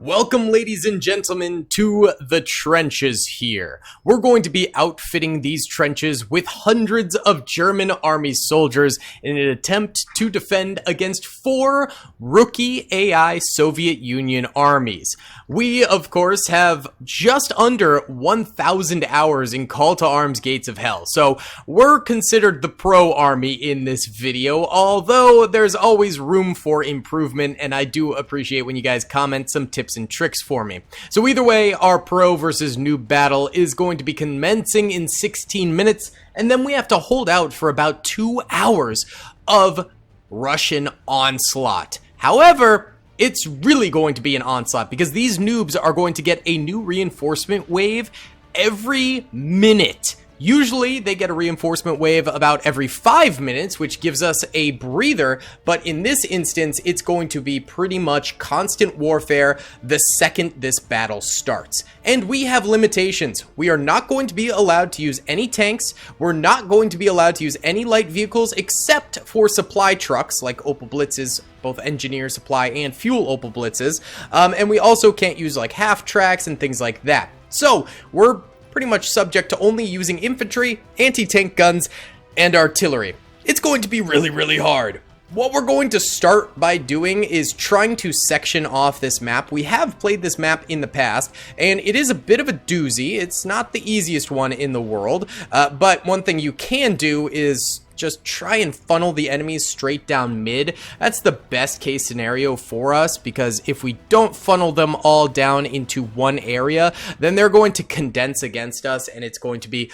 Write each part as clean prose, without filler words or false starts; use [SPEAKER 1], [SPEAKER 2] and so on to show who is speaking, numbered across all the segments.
[SPEAKER 1] Welcome, ladies and gentlemen, to the trenches here. We're going to be outfitting these trenches with hundreds of German army soldiers in an attempt to defend against 4 rookie AI Soviet Union armies. We, of course, have just under 1,000 hours in Call to Arms Gates of Hell, so we're considered the pro army in this video, although there's always room for improvement, and I do appreciate when you guys comment some tips and tricks for me. So either way, our pro versus noob battle is going to be commencing in 16 minutes, and then we have to hold out for about 2 hours of Russian onslaught. However, it's really going to be an onslaught because these noobs are going to get a new reinforcement wave every minute. Usually, they get a reinforcement wave about every 5 minutes, which gives us a breather, but in this instance, it's going to be pretty much constant warfare the second this battle starts. And we have limitations. We are not going to be allowed to use any tanks. We're not going to be allowed to use any light vehicles except for supply trucks, like Opel Blitzes, both engineer, supply, and fuel Opel Blitzes. And we also can't use like half tracks and things like that. So, we're pretty much subject to only using infantry, anti-tank guns, and artillery. It's going to be really hard. What we're going to start by doing is trying to section off this map. We have played this map in the past, and it is a bit of a doozy. It's not the easiest one in the world, but one thing you can do is just try and funnel the enemies straight down mid. That's the best case scenario for us, because if we don't funnel them all down into one area, then they're going to condense against us, and it's going to be,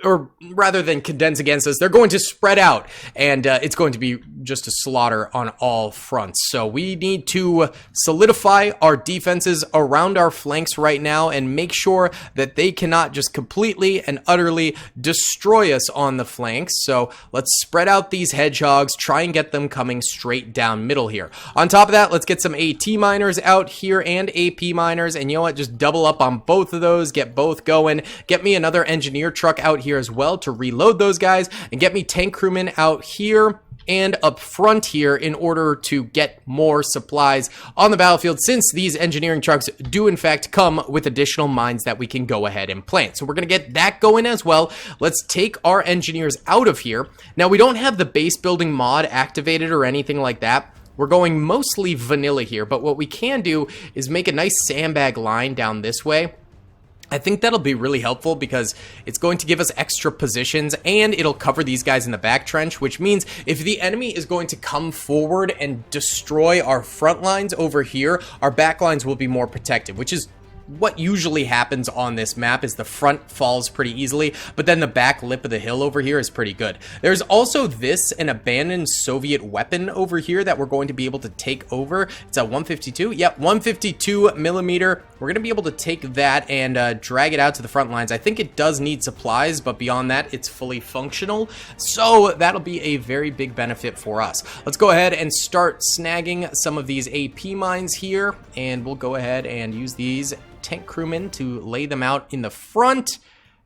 [SPEAKER 1] or rather than condense against us, they're going to spread out, and it's going to be just a slaughter on all fronts. So we need to solidify our defenses around our flanks right now and make sure that they cannot just completely and utterly destroy us on the flanks. So let's spread out these hedgehogs, try and get them coming straight down middle here. On top of that, let's get some AT miners out here and AP miners, and you know what, just double up on both of those, get both going. Get me another engineer truck out here as well to reload those guys, and get me tank crewmen out here and up front here in order to get more supplies on the battlefield, since these engineering trucks do in fact come with additional mines that we can go ahead and plant. So we're gonna get that going as well. Let's take our engineers out of here. Now, we don't have the base building mod activated or anything like that. We're going mostly vanilla here, but what we can do is make a nice sandbag line down this way. I think that'll be really helpful because it's going to give us extra positions, and it'll cover these guys in the back trench, which means if the enemy is going to come forward and destroy our front lines over here, our back lines will be more protected, which is what usually happens on this map. Is the front falls pretty easily, but then the back lip of the hill over here is pretty good. There's also an abandoned Soviet weapon over here that we're going to be able to take over. It's a 152. Yep, 152 millimeter. We're going to be able to take that and drag it out to the front lines. I think it does need supplies, but beyond that, it's fully functional. So that'll be a very big benefit for us. Let's go ahead and start snagging some of these AP mines here, and we'll go ahead and use these tank crewmen to lay them out in the front,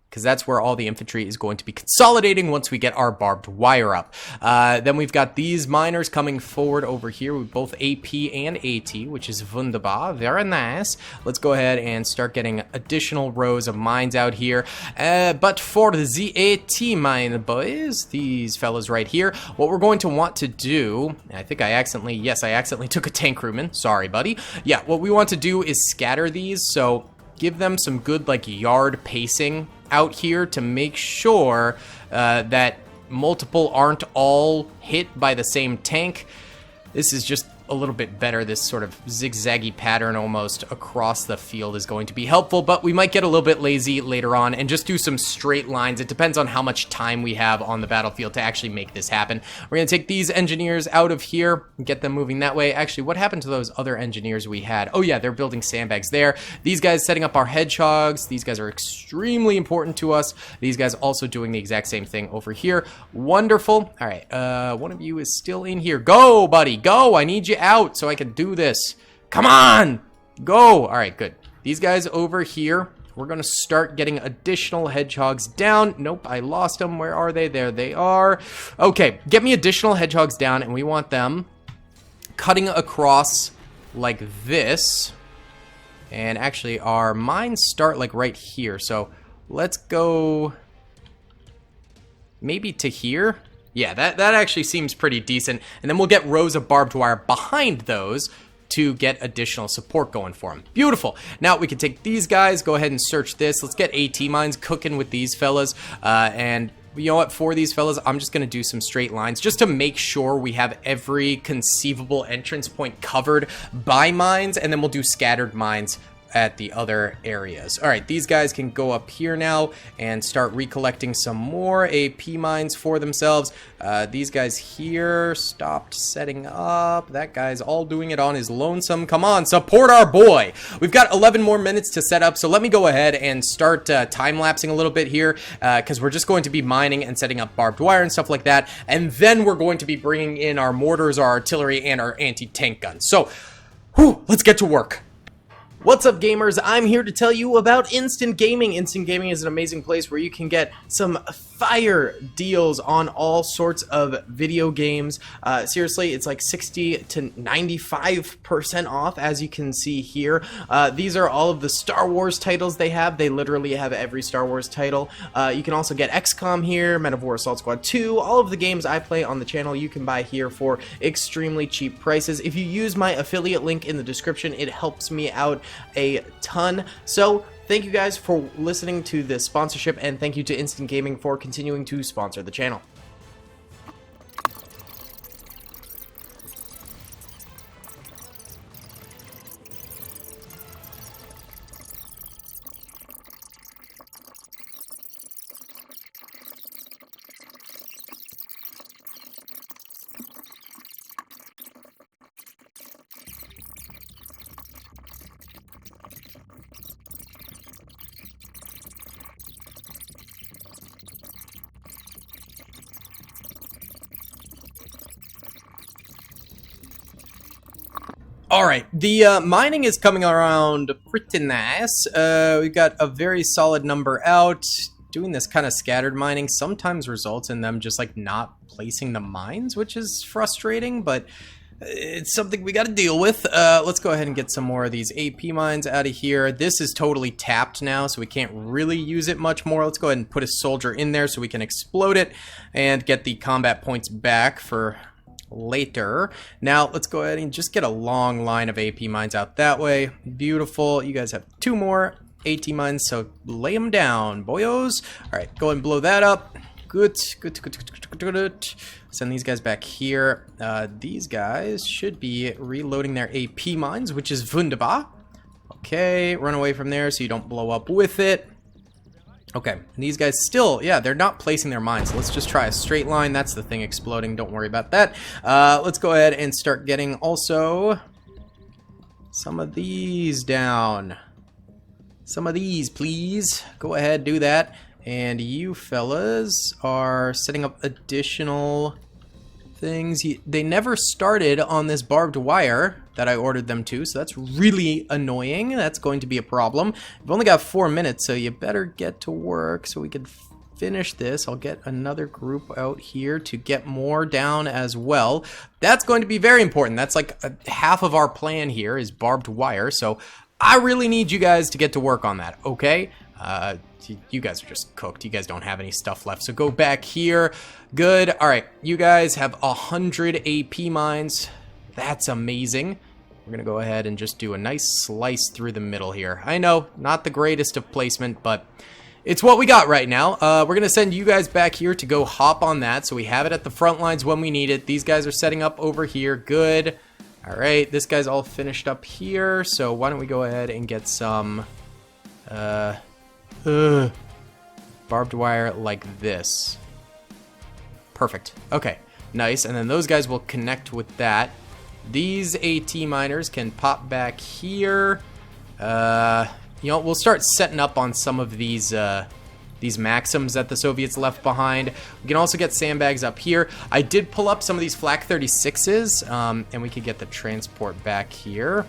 [SPEAKER 1] because that's where all the infantry is going to be consolidating once we get our barbed wire up. Then we've got these miners coming forward over here with both AP and AT, which is wunderbar, very nice. Let's go ahead and start getting additional rows of mines out here. But for the AT mine boys, these fellas right here, what we're going to want to do, I think I accidentally took a tank crewman, sorry buddy. Yeah, what we want to do is scatter these, so give them some good like yard pacing out here to make sure that multiple aren't all hit by the same tank. This is just a little bit better. This sort of zigzaggy pattern almost across the field is going to be helpful, but we might get a little bit lazy later on and just do some straight lines. It depends on how much time we have on the battlefield to actually make this happen. We're going to take these engineers out of here and get them moving that way. Actually, what happened to those other engineers we had? Oh yeah, they're building sandbags there. These guys setting up our hedgehogs. These guys are extremely important to us. These guys also doing the exact same thing over here. Wonderful. All right, one of you is still in here. Go, buddy, go. I need you out so I can do this. Come on, go. All right, good. These guys over here, we're gonna start getting additional hedgehogs down. Nope, I lost them. Where are they? There they are. Okay, get me additional hedgehogs down, and we want them cutting across like this. And actually, our mines start like right here. So let's go maybe to here. Yeah, that actually seems pretty decent. And then we'll get rows of barbed wire behind those to get additional support going for them. Beautiful. Now we can take these guys, go ahead and search this. Let's get AT mines cooking with these fellas. And you know what, for these fellas, I'm just going to do some straight lines just to make sure we have every conceivable entrance point covered by mines, and then we'll do scattered mines at the other areas. All right, these guys can go up here now and start recollecting some more AP mines for themselves. These guys here stopped setting up. That guy's all doing it on his lonesome. Come on, support our boy. We've got 11 more minutes to set up, so let me go ahead and start time-lapsing a little bit here, because we're just going to be mining and setting up barbed wire and stuff like that, and then we're going to be bringing in our mortars, our artillery, and our anti-tank guns. So, let's get to work. What's up, gamers? I'm here to tell you about Instant Gaming. Instant Gaming is an amazing place where you can get some fire deals on all sorts of video games. Seriously, it's like 60 to 95% off, as you can see here. These are all of the Star Wars titles they have. They literally have every Star Wars title. You can also get XCOM here, Men of War Assault Squad 2. All of the games I play on the channel you can buy here for extremely cheap prices. If you use my affiliate link in the description, it helps me out a ton. So thank you guys for listening to this sponsorship, and thank you to Instant Gaming for continuing to sponsor the channel. Alright, the mining is coming around pretty nice. We've got a very solid number out. Doing this kind of scattered mining sometimes results in them just like not placing the mines, which is frustrating, but it's something we got to deal with. Let's go ahead and get some more of these AP mines out of here. This is totally tapped now, so we can't really use it much more. Let's go ahead and put a soldier in there so we can explode it and get the combat points back for later. Now let's go ahead and just get a long line of AP mines out that way. Beautiful. You guys have 2 more AT mines, so lay them down, boyos. All right, go and blow that up. Good. Send these guys back here. These guys should be reloading their AP mines, which is wunderbar. Okay, run away from there so you don't blow up with it. Okay, and these guys still, yeah, they're not placing their mines. So let's just try a straight line. That's the thing exploding. Don't worry about that. Let's go ahead and start getting also some of these down. Some of these, please. Go ahead, do that. And you fellas are setting up additional things. They never started on this barbed wire that I ordered them to, so that's really annoying. That's going to be a problem. We've only got 4 minutes, so you better get to work so we can finish this. I'll get another group out here to get more down as well. That's going to be very important. That's like half of our plan here is barbed wire, so I really need you guys to get to work on that, okay? You guys are just cooked. You guys don't have any stuff left, so go back here. Good. All right, you guys have 100 AP mines. That's amazing. We're gonna go ahead and just do a nice slice through the middle here. I know, not the greatest of placement, but it's what we got right now. We're gonna send you guys back here to go hop on that, so we have it at the front lines when we need it. These guys are setting up over here. Good. All right, this guy's all finished up here, so why don't we go ahead and get some barbed wire like this. Perfect. Okay, nice. And then those guys will connect with that. These AT miners can pop back here. You know, we'll start setting up on some of these Maxims that the Soviets left behind. We can also get sandbags up here. I did pull up some of these Flak 36s, and we could get the transport back here.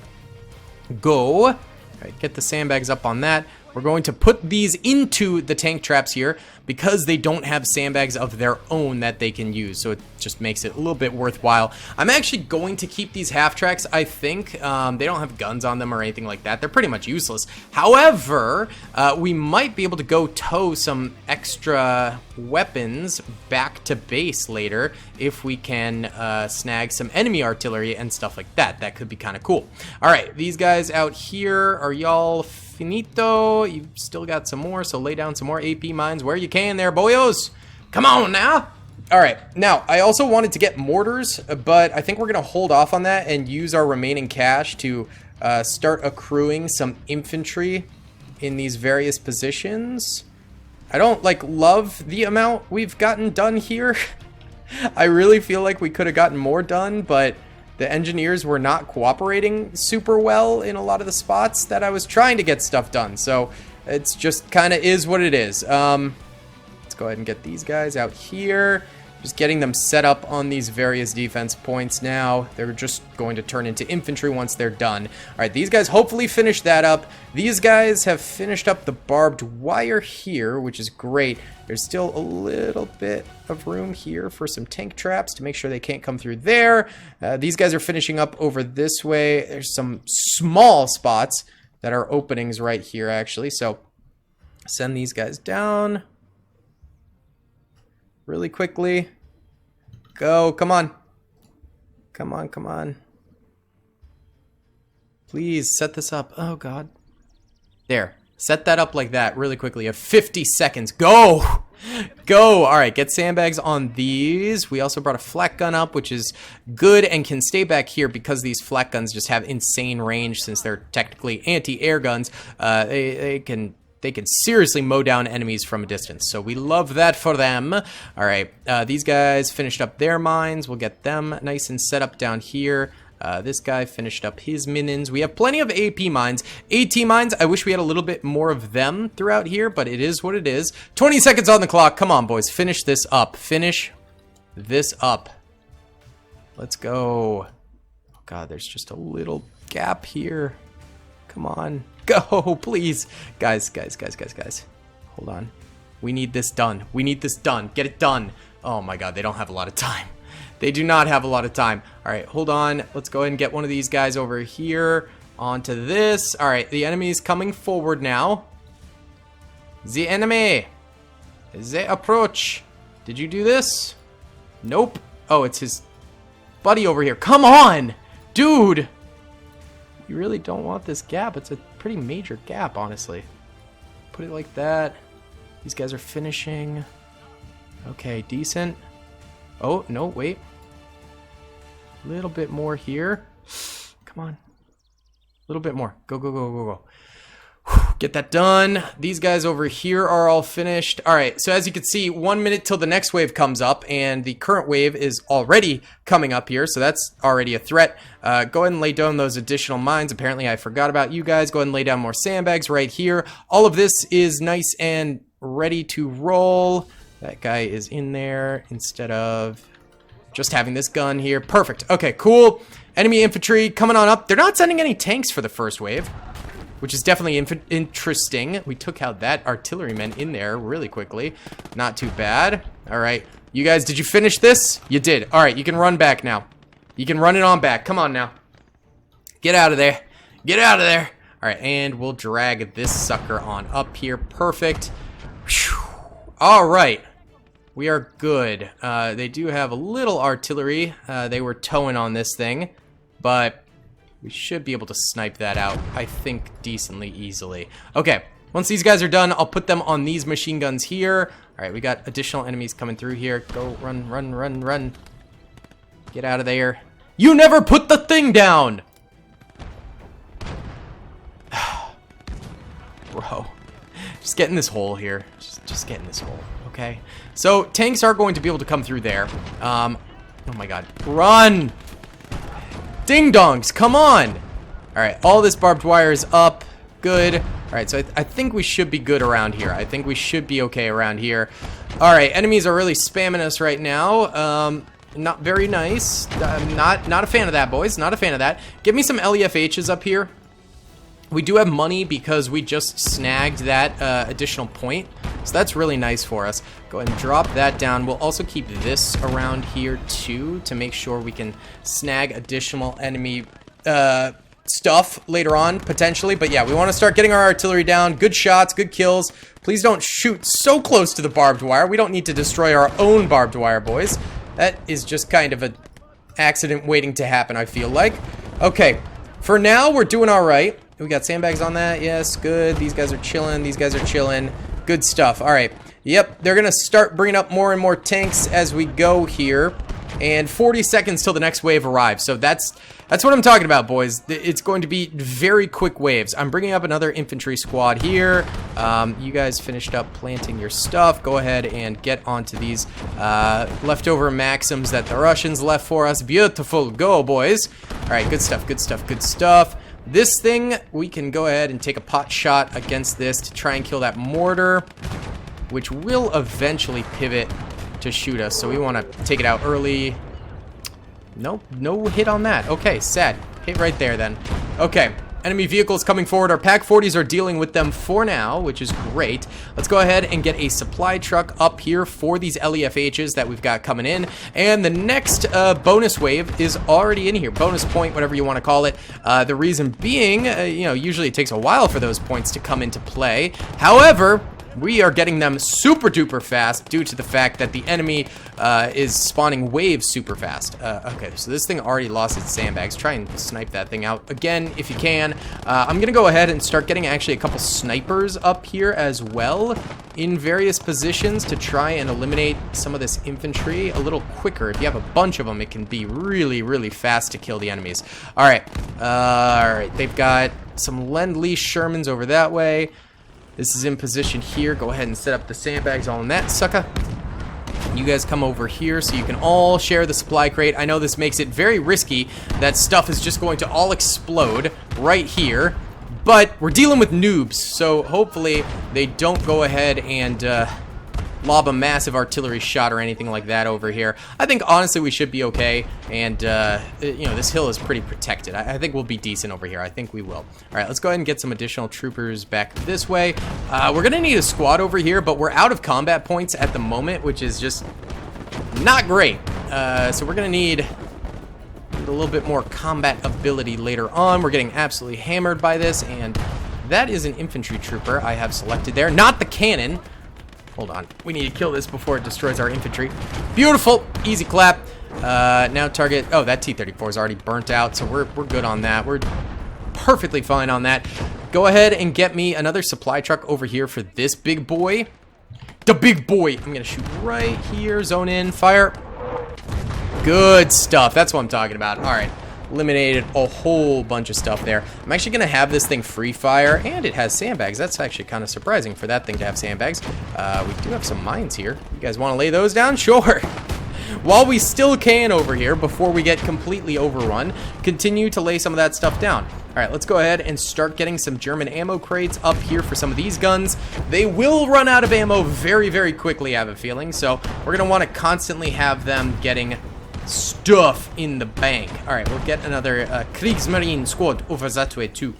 [SPEAKER 1] Go. All right, get the sandbags up on that. We're going to put these into the tank traps here because they don't have sandbags of their own that they can use. So it just makes it a little bit worthwhile. I'm actually going to keep these half tracks, I think. They don't have guns on them or anything like that. They're pretty much useless. However, we might be able to go tow some extra weapons back to base later if we can snag some enemy artillery and stuff like that. That could be kind of cool. All right, these guys out here, are y'all finito? You've still got some more, so lay down some more AP mines where you can there, boyos. Come on now. All right, now I also wanted to get mortars, but I think we're gonna hold off on that and use our remaining cash to start accruing some infantry in these various positions. I don't love the amount we've gotten done here. I really feel like we could have gotten more done, but the engineers were not cooperating super well in a lot of the spots that I was trying to get stuff done. So it's just kind of is what it is. Let's go ahead and get these guys out here. Just getting them set up on these various defense points now. They're just going to turn into infantry once they're done. All right, these guys hopefully finish that up. These guys have finished up the barbed wire here, which is great. There's still a little bit of room here for some tank traps to make sure they can't come through there. These guys are finishing up over this way. There's some small spots that are openings right here, actually. So send these guys down really quickly. Go, come on. Come on, come on. Please set this up. Oh god. There. Set that up like that really quickly. You have 50 seconds. Go! Go! Alright, get sandbags on these. We also brought a flak gun up, which is good and can stay back here because these flak guns just have insane range since they're technically anti-air guns. They can seriously mow down enemies from a distance. So we love that for them. All right, these guys finished up their mines. We'll get them nice and set up down here. This guy finished up his minions. We have plenty of AP mines. AT mines, I wish we had a little bit more of them throughout here, but it is what it is. 20 seconds on the clock. Come on, boys. Finish this up. Finish this up. Let's go. Oh, God, there's just a little gap here. Come on. Go, please. Guys. Hold on. We need this done. We need this done. Get it done. Oh my god, they don't have a lot of time. They do not have a lot of time. Alright, hold on. Let's go ahead and get one of these guys over here onto this. Alright, the enemy is coming forward now. The enemy. They approach. Did you do this? Nope. Oh, it's his buddy over here. Come on! Dude! You really don't want this gap. It's a pretty major gap, honestly. Put it like that. These guys are finishing. Okay, decent. Oh, no, wait. A little bit more here. Come on. A little bit more. Go, go, go, go, go. Get that done. These guys over here are all finished. All right, so as you can see, 1 minute till the next wave comes up, and the current wave is already coming up here, so that's already a threat. Go ahead and lay down those additional mines. Apparently, I forgot about you guys. Go ahead and lay down more sandbags right here. All of this is nice and ready to roll. That guy is in there instead of just having this gun here. Perfect. Okay, cool. Enemy infantry coming on up. They're not sending any tanks for the first wave, which is definitely interesting. We took out that artilleryman in there really quickly. Not too bad. All right. You guys, did you finish this? You did. All right, you can run back now. You can run it on back. Come on now. Get out of there. Get out of there. All right, and we'll drag this sucker on up here. Perfect. Whew. All right. We are good. They do have a little artillery. They were towing on this thing, but we should be able to snipe that out, I think, decently easily. Okay, once these guys are done, I'll put them on these machine guns here. All right, we got additional enemies coming through here. Go, run, run, run, run. Get out of there. You never put the thing down! Bro. Just get in this hole here. Just get in this hole, okay? So, tanks are going to be able to come through there. Oh my god. Run! Ding-dongs, come on! Alright, all this barbed wire is up. Good. Alright, so I think we should be good around here. I think we should be okay around here. Alright, enemies are really spamming us right now. Not very nice. Not a fan of that, boys. Not a fan of that. Get me some LEFHs up here. We do have money because we just snagged that additional point. So that's really nice for us. Go ahead and drop that down. We'll also keep this around here too to make sure we can snag additional enemy stuff later on, potentially. But yeah, we want to start getting our artillery down. Good shots, good kills. Please don't shoot so close to the barbed wire. We don't need to destroy our own barbed wire, boys. That is just kind of an accident waiting to happen, I feel like. Okay, for now, we're doing all right. We got sandbags on that. Yes, good. These guys are chilling. These guys are chilling. Good stuff. All right. Yep, they're going to start bringing up more and more tanks as we go here. And 40 seconds till the next wave arrives. So that's what I'm talking about, boys. It's going to be very quick waves. I'm bringing up another infantry squad here. You guys finished up planting your stuff. Go ahead and get onto these leftover Maxims that the Russians left for us. Beautiful. Go, boys. All right, good stuff, good stuff, good stuff. This thing, we can go ahead and take a pot shot against this to try and kill that mortar, which will eventually pivot to shoot us. So we want to take it out early. Nope, no hit on that. Okay, sad. Hit right there then. Okay, enemy vehicles coming forward. Our Pak-40s are dealing with them for now, which is great. Let's go ahead and get a supply truck up here for these LEFHs that we've got coming in. And the next bonus wave is already in here. Bonus point, whatever you want to call it. The reason being, you know, usually it takes a while for those points to come into play. However, we are getting them super duper fast due to the fact that the enemy is spawning waves super fast. Okay, so this thing already lost its sandbags. Try and snipe that thing out again if you can. I'm gonna go ahead and start getting actually a couple snipers up here as well in various positions to try and eliminate some of this infantry a little quicker. If you have a bunch of them, it can be really, really fast to kill the enemies. All right, they've got some Lend-Lease Shermans over that way. This is in position here. Go ahead and set up the sandbags on that sucker. You guys come over here so you can all share the supply crate. I know this makes it very risky. That stuff is just going to all explode right here. But we're dealing with noobs, so hopefully they don't go ahead and lob a massive artillery shot or anything like that over here. I think honestly we should be okay, and you know, this hill is pretty protected. I think we'll be decent over here. I think we will. All right, let's go ahead and get some additional troopers back this way. We're gonna need a squad over here, but we're out of combat points at the moment, which is just not great. So we're gonna need a little bit more combat ability later on. We're getting absolutely hammered by this, and that is an infantry trooper I have selected there, not the cannon. Hold on. We need to kill this before it destroys our infantry. Beautiful. Easy clap. Now target... Oh, that T-34 is already burnt out, so we're good on that. We're perfectly fine on that. Go ahead and get me another supply truck over here for this big boy. The big boy. I'm going to shoot right here. Zone in. Fire. Good stuff. That's what I'm talking about. All right. Eliminated a whole bunch of stuff there. I'm actually going to have this thing free fire, and it has sandbags. That's actually kind of surprising for that thing to have sandbags. We do have some mines here. You guys want to lay those down? Sure. While we still can over here, before we get completely overrun, continue to lay some of that stuff down. All right, let's go ahead and start getting some German ammo crates up here for some of these guns. They will run out of ammo very, very quickly, I have a feeling. So we're going to want to constantly have them getting stuff in the bank. All right, we'll get another Kriegsmarine squad over that way too.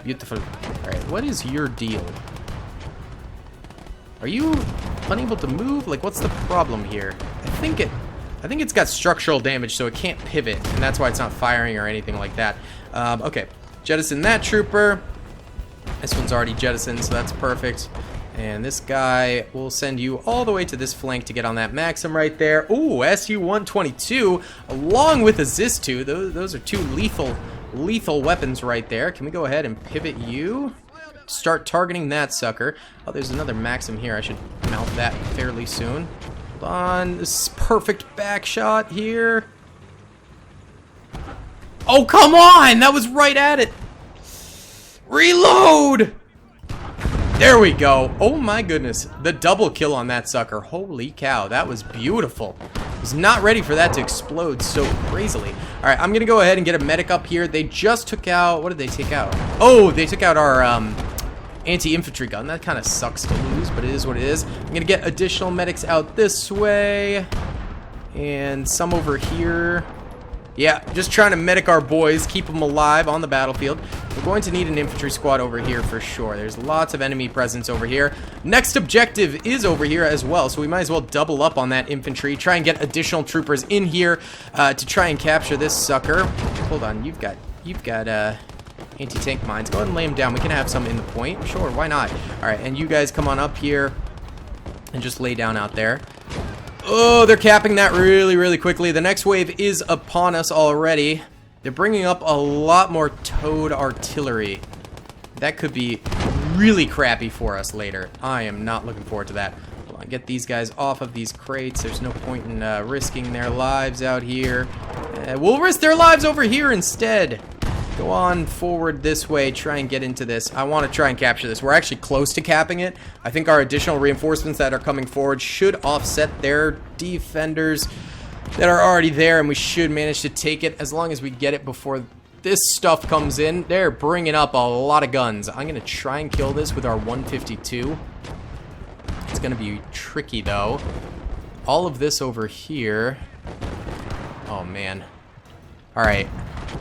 [SPEAKER 1] Beautiful. All right, what is your deal? Are you unable to move? Like, what's the problem here? I think it's got structural damage, so it can't pivot, and that's why it's not firing or anything like that. Okay, jettison that trooper. This one's already jettisoned, so that's perfect. And this guy will send you all the way to this flank to get on that Maxim right there. Ooh, Su-122 along with a Zis-2. Those are two lethal weapons right there. Can we go ahead and pivot you? Start targeting that sucker. Oh, there's another Maxim here. I should mount that fairly soon. Hold on. This is perfect back shot here. Oh, come on! That was right at it. Reload! There we go. Oh my goodness. The double kill on that sucker. Holy cow. That was beautiful. I was not ready for that to explode so crazily. All right, I'm going to go ahead and get a medic up here. They just took out... What did they take out? Oh, they took out our anti-infantry gun. That kind of sucks to lose, but it is what it is. I'm going to get additional medics out this way. And some over here. Yeah, just trying to medic our boys, keep them alive on the battlefield. We're going to need an infantry squad over here for sure. There's lots of enemy presence over here. Next objective is over here as well, so we might as well double up on that infantry. Try and get additional troopers in here to try and capture this sucker. Hold on, you've got anti-tank mines. Go ahead and lay them down. We can have some in the point. Sure, why not? All right, and you guys come on up here and just lay down out there. Oh, they're capping that really, really quickly. The next wave is upon us already. They're bringing up a lot more towed artillery. That could be really crappy for us later. I am not looking forward to that. Hold on, get these guys off of these crates. There's no point in risking their lives out here. We'll risk their lives over here instead. Go on forward this way, try and get into this. I want to try and capture this. We're actually close to capping it. I think our additional reinforcements that are coming forward should offset their defenders that are already there, and we should manage to take it as long as we get it before this stuff comes in. They're bringing up a lot of guns. I'm going to try and kill this with our 152. It's going to be tricky, though. All of this over here. Oh, man. All right.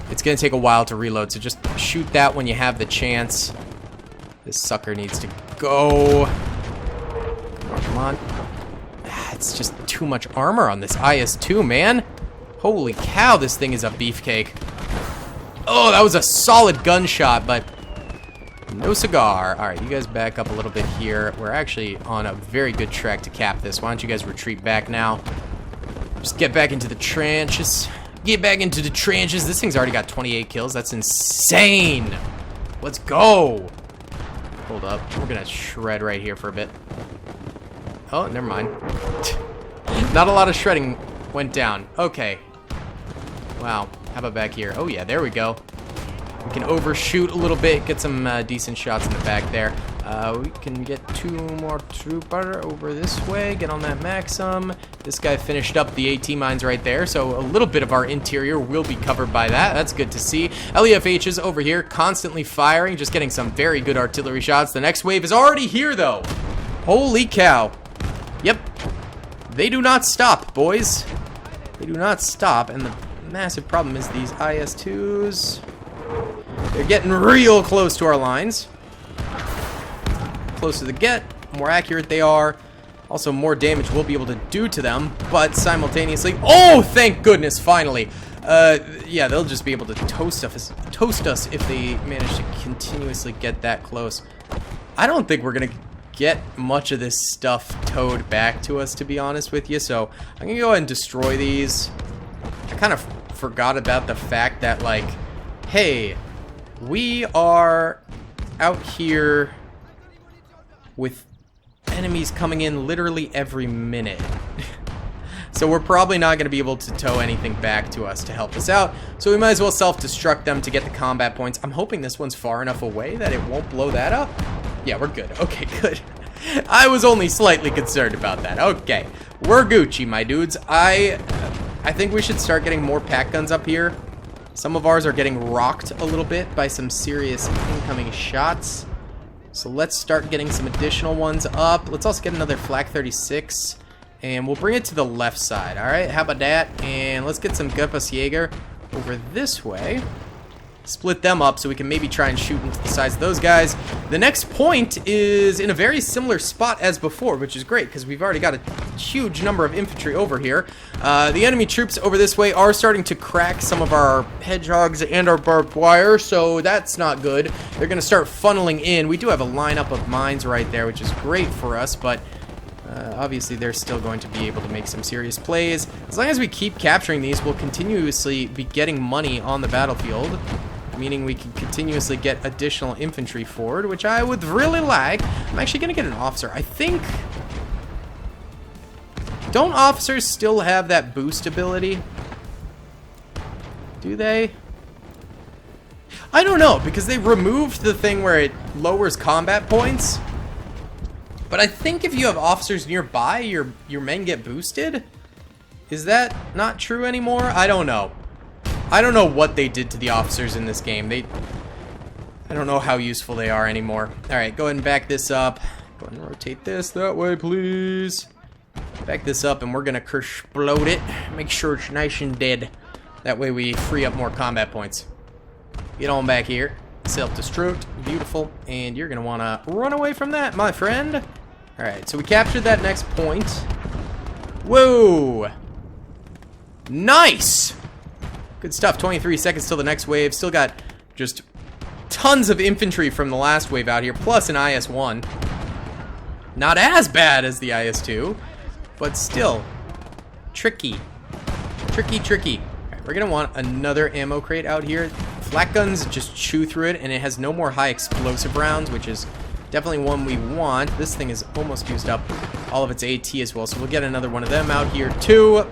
[SPEAKER 1] It's going to take a while to reload, so just shoot that when you have the chance. This sucker needs to go. Come on, come on. It's just too much armor on this IS-2, man. Holy cow, this thing is a beefcake. Oh, that was a solid gunshot, but no cigar. All right, you guys back up a little bit here. We're actually on a very good track to cap this. Why don't you guys retreat back now? Just get back into the trenches. Get back into the trenches. This thing's already got 28 kills. That's insane. Let's go. Hold up. We're going to shred right here for a bit. Oh, never mind. Not a lot of shredding went down. Okay. Wow. How about back here? Oh, yeah. There we go. We can overshoot a little bit. Get some decent shots in the back there. We can get 2 more trooper over this way. Get on that Maxim. This guy finished up the AT mines right there, so a little bit of our interior will be covered by that. That's good to see. LEFH is over here, constantly firing, just getting some very good artillery shots. The next wave is already here, though. Holy cow. Yep. They do not stop, boys. They do not stop, and the massive problem is these IS-2s. They're getting real close to our lines. Closer they get, more accurate they are. Also, more damage we'll be able to do to them, but simultaneously... Oh, thank goodness, finally. Yeah, they'll just be able to toast us if they manage to continuously get that close. I don't think we're going to get much of this stuff towed back to us, to be honest with you, so I'm going to go ahead and destroy these. I kind of forgot about the fact that, like, hey, we are out here with enemies coming in literally every minute. So we're probably not going to be able to tow anything back to us to help us out. So we might as well self-destruct them to get the combat points. I'm hoping this one's far enough away that it won't blow that up. Yeah, we're good. Okay, good. I was only slightly concerned about that. Okay, we're Gucci, my dudes. I think we should start getting more pack guns up here. Some of ours are getting rocked a little bit by some serious incoming shots. So let's start getting some additional ones up. Let's also get another Flak 36. And we'll bring it to the left side. Alright, how about that? And let's get some Gepäckträger over this way. Split them up so we can maybe try and shoot into the sides of those guys. The next point is in a very similar spot as before, which is great because we've already got a huge number of infantry over here. The enemy troops over this way are starting to crack some of our hedgehogs and our barbed wire, so that's not good. They're going to start funneling in. We do have a lineup of mines right there, which is great for us, but obviously they're still going to be able to make some serious plays. As long as we keep capturing these, we'll continuously be getting money on the battlefield, meaning we can continuously get additional infantry forward, which I would really like. I'm actually going to get an officer. I think... Don't officers still have that boost ability? Do they? I don't know, because they removed the thing where it lowers combat points. But I think if you have officers nearby, your men get boosted? Is that not true anymore? I don't know. I don't know what they did to the officers in this game. I don't know how useful they are anymore. Alright, go ahead and back this up. Go ahead and rotate this that way, please. Back this up, and we're gonna explode it. Make sure it's nice and dead. That way we free up more combat points. Get on back here. Self-destruct. Beautiful. And you're going to want to run away from that, my friend. Alright, so we captured that next point. Whoa! Nice! Good stuff. 23 seconds till the next wave. Still got just tons of infantry from the last wave out here, plus an IS-1. Not as bad as the IS-2, but still tricky. Tricky. Alright, we're going to want another ammo crate out here. Flak guns just chew through it, and it has no more high explosive rounds, which is definitely one we want. This thing is almost used up all of its AT as well, so we'll get another one of them out here too.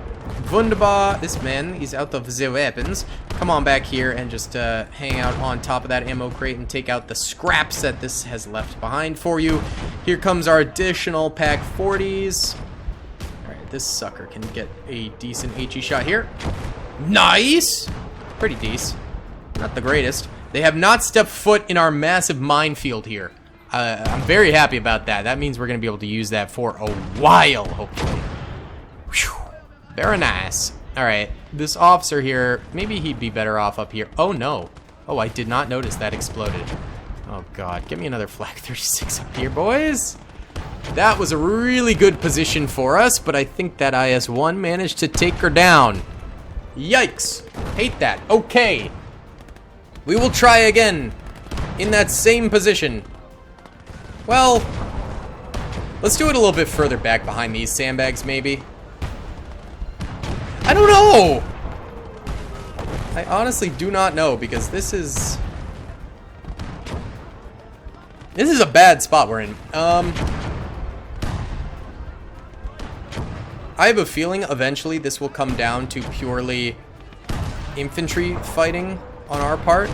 [SPEAKER 1] Wunderbar. This man, he's out of the weapons. Come on back here and just hang out on top of that ammo crate and take out the scraps that this has left behind for you. Here comes our additional pack 40s. Alright, this sucker can get a decent HE shot here. Nice! Pretty decent. Not the greatest. They have not stepped foot in our massive minefield here. I'm very happy about that. That means we're going to be able to use that for a while, hopefully. Whew. Very nice. Alright, this officer here, maybe he'd be better off up here. Oh, no. Oh, I did not notice that exploded. Oh, God. Give me another Flak 36 up here, boys. That was a really good position for us, but I think that IS-1 managed to take her down. Yikes. Hate that. Okay. We will try again in that same position. Well, let's do it a little bit further back behind these sandbags, maybe. I don't know. I honestly do not know, because this is a bad spot we're in. I have a feeling eventually this will come down to purely infantry fighting on our part.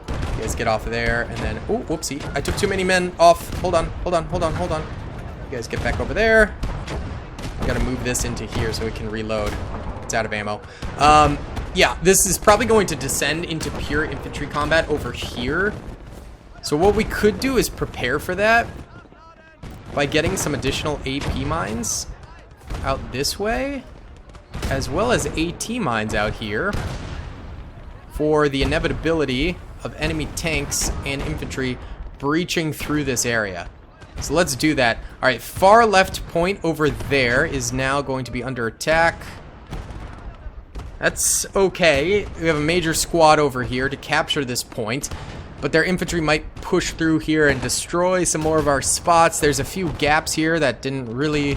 [SPEAKER 1] You guys get off of there, and then... Oh, whoopsie. I took too many men off. Hold on. You guys get back over there. Gotta move this into here so it can reload. It's out of ammo. Yeah, this is probably going to descend into pure infantry combat over here. So what we could do is prepare for that by getting some additional AP mines out this way, as well as AT mines out here for the inevitability of enemy tanks and infantry breaching through this area. So let's do that. Alright, far left point over there is now going to be under attack. That's okay. We have a major squad over here to capture this point, but their infantry might push through here and destroy some more of our spots. There's a few gaps here that didn't really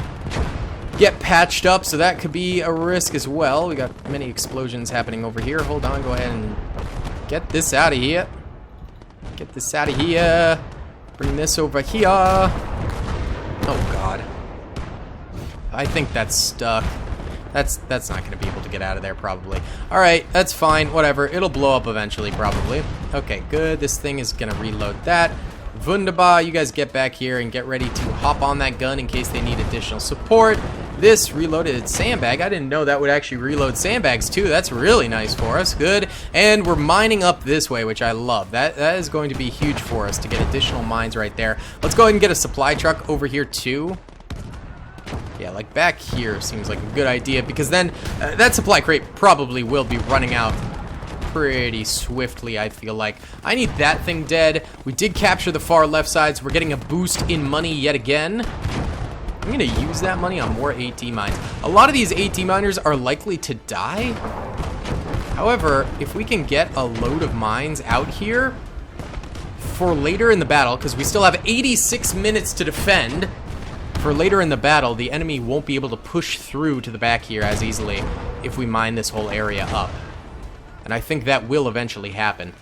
[SPEAKER 1] get patched up, so that could be a risk as well. We got many explosions happening over here. Hold on, go ahead and get this out of here. Get this out of here. Bring this over here. Oh, God. I think that's stuck. That's not going to be able to get out of there, probably. Alright, that's fine. Whatever. It'll blow up eventually, probably. Okay, good. This thing is going to reload that. Wunderbar. You guys get back here and get ready to hop on that gun in case they need additional support. This reloaded sandbag. I didn't know that would actually reload sandbags too. That's really nice for us. Good. And we're mining up this way, which I love. That is going to be huge for us to get additional mines right there. Let's go ahead and get a supply truck over here too. Yeah, like back here seems like a good idea, because then that supply crate probably will be running out pretty swiftly, I feel like. I need that thing dead. We did capture the far left side, so we're getting a boost in money yet again. I'm going to use that money on more AT mines. A lot of these AT miners are likely to die. However, if we can get a load of mines out here for later in the battle, because we still have 86 minutes to defend, for later in the battle, the enemy won't be able to push through to the back here as easily if we mine this whole area up. And I think that will eventually happen.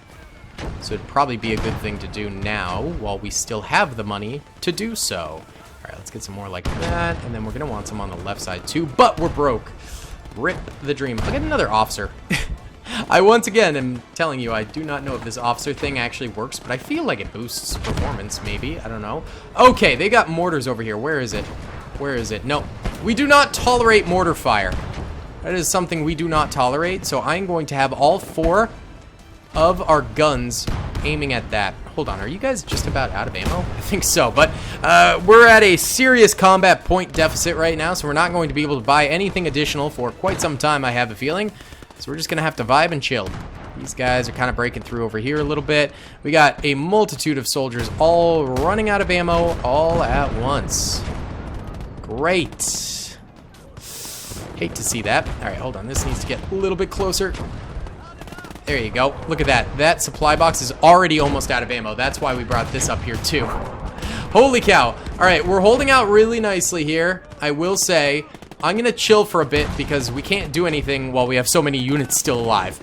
[SPEAKER 1] So it'd probably be a good thing to do now while we still have the money to do so. Alright, let's get some more like that, and then we're going to want some on the left side too, but we're broke. Rip the dream. I'll get another officer. I once again am telling you, I do not know if this officer thing actually works, but I feel like it boosts performance, maybe. I don't know. Okay, they got mortars over here. Where is it? Where is it? No. We do not tolerate mortar fire. That is something we do not tolerate, so I'm going to have all 4 of our guns aiming at that. Hold on, are you guys just about out of ammo? I think so, but we're at a serious combat point deficit right now, so we're not going to be able to buy anything additional for quite some time, I have a feeling. So we're just gonna have to vibe and chill. These guys are kind of breaking through over here a little bit. We got a multitude of soldiers all running out of ammo all at once. Great. Hate to see that. All right, hold on. This needs to get a little bit closer. There you go. Look at that. That supply box is already almost out of ammo. That's why we brought this up here too. Holy cow. All right, we're holding out really nicely here. I will say, I'm gonna chill for a bit because we can't do anything while we have so many units still alive.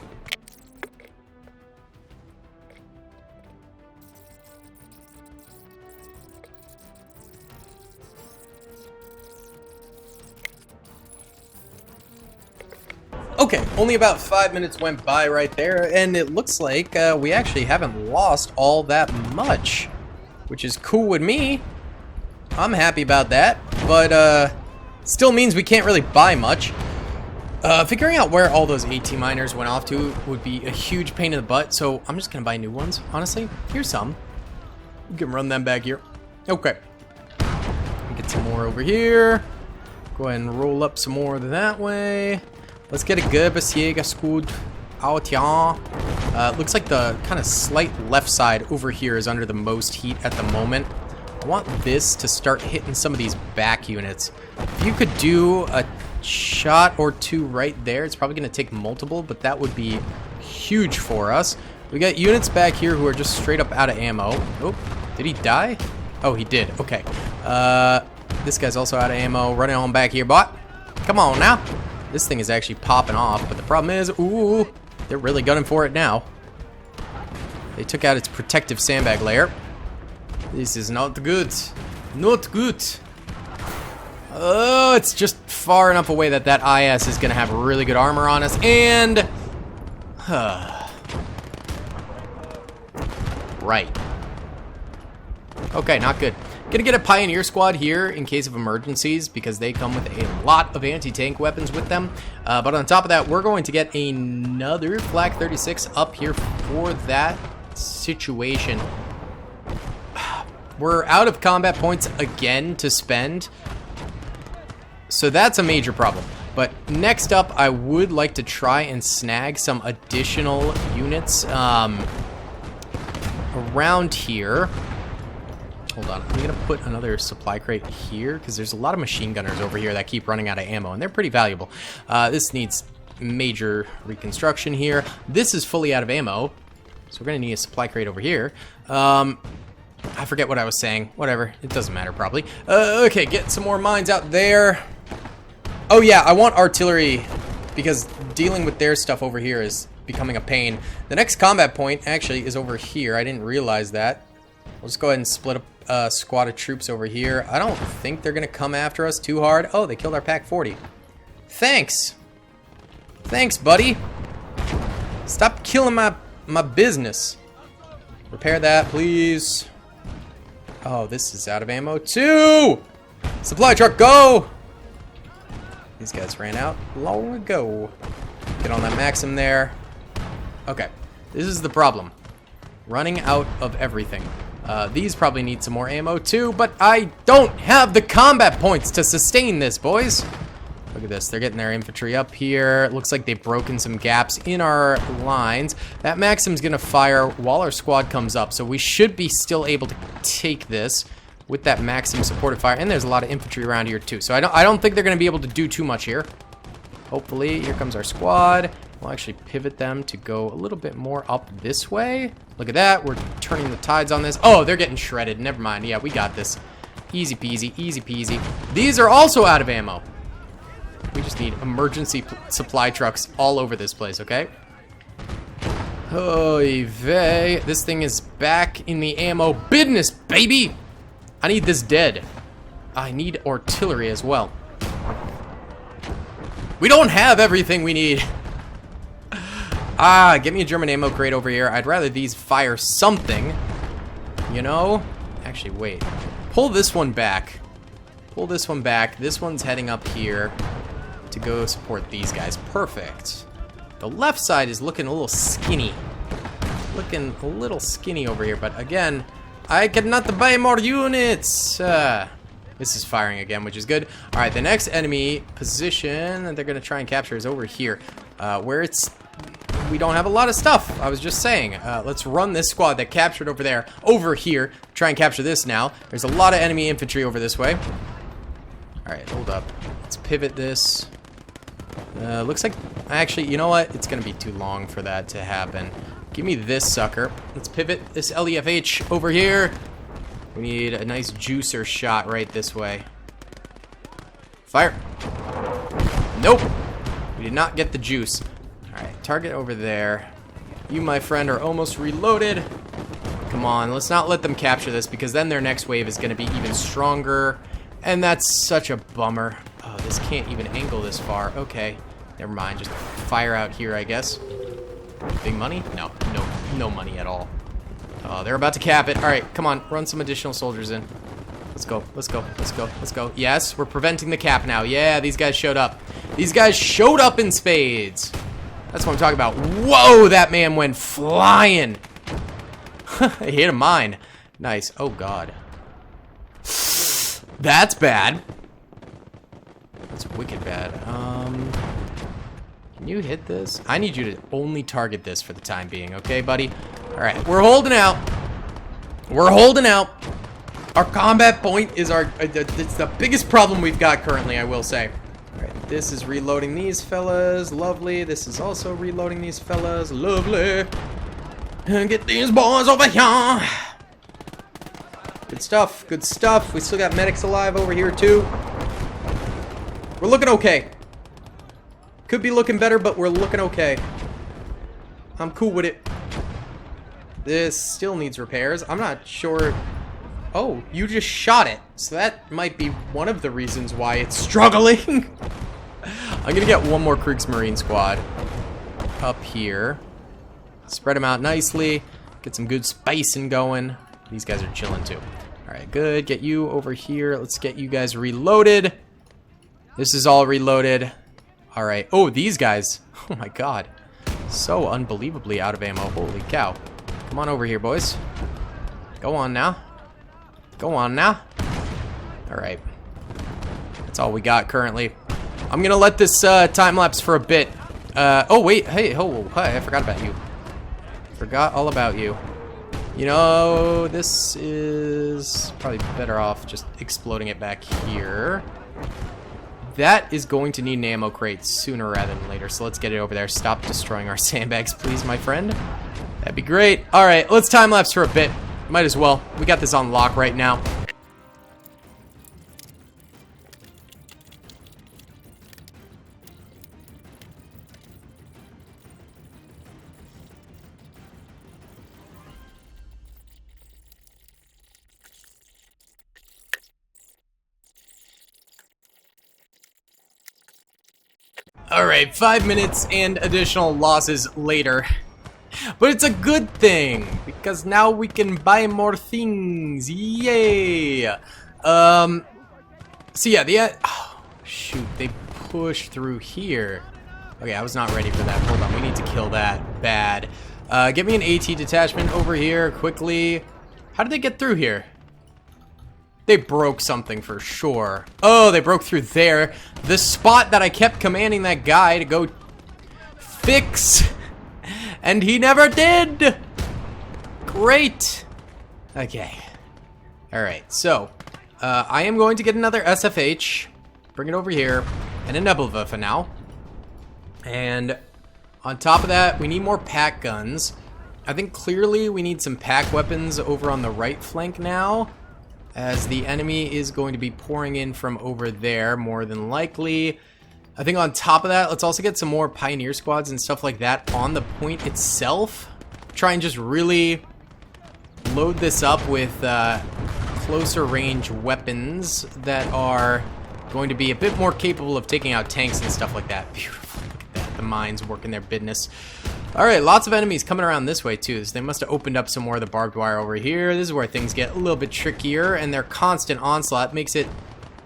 [SPEAKER 1] Okay, only about 5 minutes went by right there, and it looks like we actually haven't lost all that much, which is cool with me. I'm happy about that, but still means we can't really buy much. Figuring out where all those AT miners went off to would be a huge pain in the butt, so I'm just gonna buy new ones, honestly. Here's some. You can run them back here. Okay. Get some more over here. Go ahead and roll up some more that way. Let's get a Gerbesjägerskud out here. Looks like the kind of slight left side over here is under the most heat at the moment. I want this to start hitting some of these back units. If you could do a shot or two right there, it's probably going to take multiple, but that would be huge for us. We got units back here who are just straight up out of ammo. Oh, did he die? Oh, he did. Okay. This guy's also out of ammo. Running on back here, bot. Come on now. This thing is actually popping off, but the problem is, ooh, they're really gunning for it now. They took out its protective sandbag layer. This is not good. Not good. Oh, it's just far enough away that that IS is going to have really good armor on us, and... right. Okay, not good. Gonna get a Pioneer squad here in case of emergencies because they come with a lot of anti-tank weapons with them. But on top of that, we're going to get another Flak 36 up here for that situation. We're out of combat points again to spend, so that's a major problem. But next up, I would like to try and snag some additional units around here. Hold on, I'm gonna put another supply crate here because there's a lot of machine gunners over here that keep running out of ammo, and they're pretty valuable. This needs major reconstruction here. This is fully out of ammo, so we're gonna need a supply crate over here. I forget what I was saying. Whatever, it doesn't matter probably. Okay, get some more mines out there. Oh yeah, I want artillery because dealing with their stuff over here is becoming a pain. The next combat point actually is over here. I didn't realize that. We'll just go ahead and split up a squad of troops over here. I don't think they're gonna come after us too hard. Oh, they killed our Pack 40. Thanks. Thanks, buddy. Stop killing my business. Repair that, please. Oh, this is out of ammo too. Supply truck, go. These guys ran out long ago. Get on that Maxim there. Okay, this is the problem. Running out of everything. These probably need some more ammo too, but I don't have the combat points to sustain this, boys. Look at this. They're getting their infantry up here. It looks like they've broken some gaps in our lines. That Maxim's going to fire while our squad comes up, so we should be still able to take this with that Maxim supported fire. And there's a lot of infantry around here too, so I don't think they're going to be able to do too much here. Hopefully, here comes our squad. We'll actually pivot them to go a little bit more up this way. Look at that. We're turning the tides on this. Oh, they're getting shredded. Never mind. Yeah, we got this. Easy peasy, easy peasy. These are also out of ammo. We just need emergency supply trucks all over this place, okay? Oy vey. This thing is back in the ammo business, baby! I need this dead. I need artillery as well. We don't have everything we need. Get me a German ammo crate over here. I'd rather these fire something, you know? Actually, wait. Pull this one back. Pull this one back. This one's heading up here to go support these guys. Perfect. The left side is looking a little skinny. Looking a little skinny over here, but again, I cannot buy more units. This is firing again, which is good. All right, the next enemy position that they're going to try and capture is over here. where we don't have a lot of stuff. I was just saying, let's run this squad that captured over there over here. Try and capture this now. There's a lot of enemy infantry over this way. Alright, hold up. Let's pivot this. Looks like, actually, you know what? It's gonna be too long for that to happen. Give me this sucker. Let's pivot this LEFH over here. We need a nice juicer shot right this way. Fire. Nope. We did not get the juice. Alright, target over there. You, my friend, are almost reloaded. Come on, let's not let them capture this, because then their next wave is going to be even stronger. And that's such a bummer. Oh, this can't even angle this far. Okay, never mind. Just fire out here, I guess. Big money? No money at all. Oh, they're about to cap it. Alright, come on, run some additional soldiers in. Let's go, let's go, let's go, let's go. Yes, we're preventing the cap now. Yeah, these guys showed up. These guys showed up in spades. That's what I'm talking about. Whoa, that man went flying. I hit a mine. Nice. Oh, God. That's bad. That's wicked bad. Can you hit this? I need you to only target this for the time being, okay, buddy? All right, we're holding out. We're holding out. Our combat point is it's the biggest problem we've got currently, I will say. All right, this is reloading these fellas. Lovely. This is also reloading these fellas. Lovely. And get these boys over here. Good stuff. Good stuff. We still got medics alive over here, too. We're looking okay. Could be looking better, but we're looking okay. I'm cool with it. This still needs repairs. I'm not sure. Oh, you just shot it. So that might be one of the reasons why it's struggling. I'm gonna get one more Kriegsmarine squad up here. Spread them out nicely. Get some good spicing going. These guys are chilling too. Alright, good. Get you over here. Let's get you guys reloaded. This is all reloaded. Alright. Oh, these guys. Oh my god. So unbelievably out of ammo. Holy cow. Come on over here, boys. Go on now. Go on now. Alright. That's all we got currently. I'm gonna let this time lapse for a bit. Oh wait, hey, I forgot about you. Forgot all about you. You know, this is probably better off just exploding it back here. That is going to need an ammo crate sooner rather than later, so let's get it over there. Stop destroying our sandbags, please, my friend. That'd be great. Alright, let's time lapse for a bit. Might as well. We got this on lock right now. Alright, 5 minutes and additional losses later. But it's a good thing, because now we can buy more things. Yay! So yeah, oh, shoot, they pushed through here. Okay, I was not ready for that. Hold on, we need to kill that bad. Get me an AT detachment over here, quickly. How did they get through here? They broke something for sure. Oh, they broke through there. The spot that I kept commanding that guy to go fix. And he never did. Great. Okay. Alright, so. I am going to get another SFH. Bring it over here. And a Nebelva for now. And on top of that, we need more pack guns. I think clearly we need some pack weapons over on the right flank now, as the enemy is going to be pouring in from over there, more than likely. I think on top of that, let's also get some more Pioneer squads and stuff like that on the point itself. Try and just really load this up with closer range weapons that are going to be a bit more capable of taking out tanks and stuff like that. Beautiful. Look at that. The mines working their business. Alright, lots of enemies coming around this way too. So they must have opened up some more of the barbed wire over here. This is where things get a little bit trickier, and their constant onslaught makes it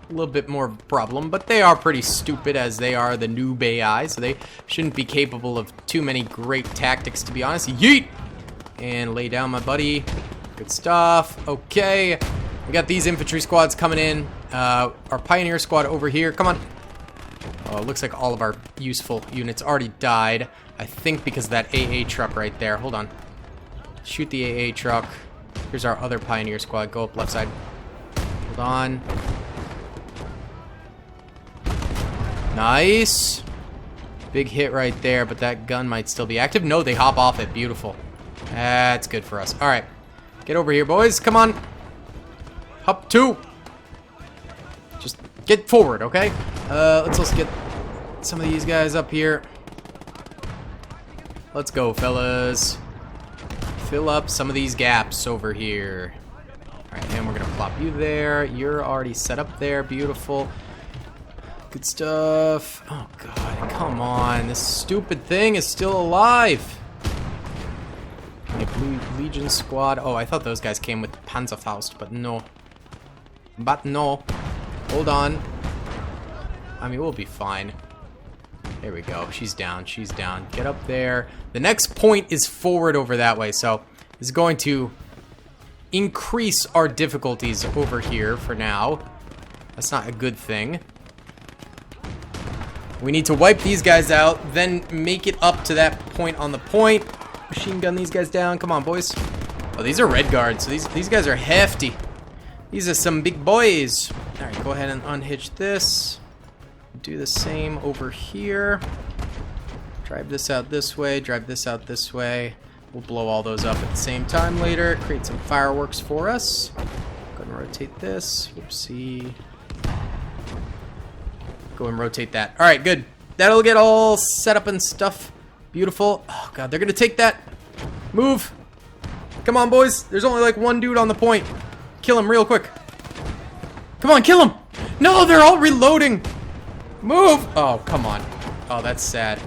[SPEAKER 1] a little bit more of a problem, but they are pretty stupid, as they are the Noob AI, so they shouldn't be capable of too many great tactics, to be honest. Yeet! And lay down, my buddy. Good stuff. Okay. We got these infantry squads coming in. Our Pioneer squad over here. Come on. Oh, it looks like all of our useful units already died. I think because of that AA truck right there. Hold on. Shoot the AA truck. Here's our other Pioneer squad. Go up left side. Hold on. Nice. Big hit right there, but that gun might still be active. No, they hop off it. Beautiful. That's good for us. All right. Get over here, boys. Come on. Hop 2. Just get forward, okay? Let's also get some of these guys up here. Let's go, fellas. Fill up some of these gaps over here. Alright, and we're gonna plop you there. You're already set up there. Beautiful. Good stuff. Oh, God. Come on. This stupid thing is still alive. Okay, Blue Legion squad. Oh, I thought those guys came with Panzerfaust, but no. But no. Hold on. I mean, we'll be fine. There we go. She's down. She's down. Get up there. The next point is forward over that way, so this is going to increase our difficulties over here for now. That's not a good thing. We need to wipe these guys out, then make it up to that point on the point. Machine gun these guys down. Come on, boys. Oh, these are red guards, so these guys are hefty. These are some big boys. All right, go ahead and unhitch this. Do the same over here. Drive this out this way. Drive this out this way. We'll blow all those up at the same time later. Create some fireworks for us. Go ahead and rotate this. Whoopsie. Go and rotate that. All right, good. That'll get all set up and stuff. Beautiful. Oh, God, they're going to take that. Move. Come on, boys. There's only like one dude on the point. Kill him real quick. Come on, kill him. No, they're all reloading. Move. Oh, come on. Oh, that's sad.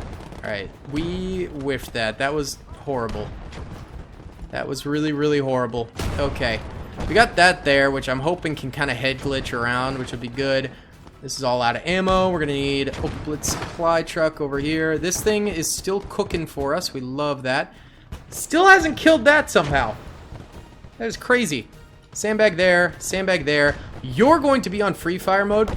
[SPEAKER 1] All right, we whiffed that. That was horrible. That was really, really horrible. Okay, we got that there, which I'm hoping can kind of head glitch around, which would be good. This is all out of ammo. We're gonna need a blitz supply truck over here. This thing is still cooking for us. We love that. Still hasn't killed that somehow. That is crazy. Sandbag there, sandbag there. You're going to be on free fire mode,